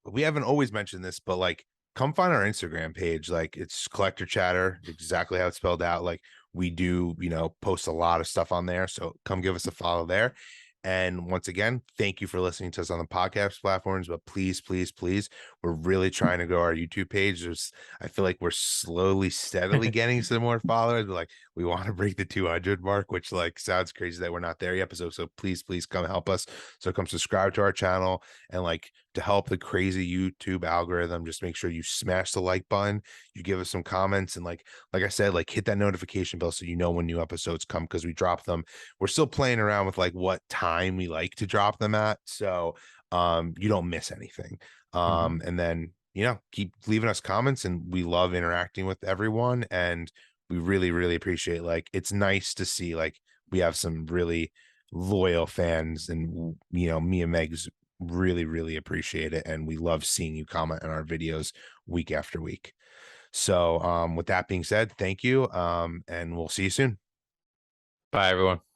we haven't always mentioned this, but like, come find our Instagram page. Like, it's Collector Chatter, exactly how it's spelled out. Like, we do, post a lot of stuff on there. So come give us a follow there. And once again, thank you for listening to us on the podcast platforms. But please, please, please, we're really trying to grow our YouTube page. I feel like we're slowly, steadily getting some more followers. But like, we want to break the 200 mark, which like sounds crazy that we're not there yet. So please, please come help us. So come subscribe to our channel, and like, to help the crazy YouTube algorithm, just make sure you smash the like button, you give us some comments, and like I said, like, hit that notification bell so you know when new episodes come, because we drop them. We're still playing around with like what time we like to drop them at, so you don't miss anything. And then keep leaving us comments, and we love interacting with everyone, and we really, really appreciate, like, it's nice to see like we have some really loyal fans, and me and Meg's really, really appreciate it, and we love seeing you comment on our videos week after week. So with that being said, thank you, and we'll see you soon.
bye, everyone.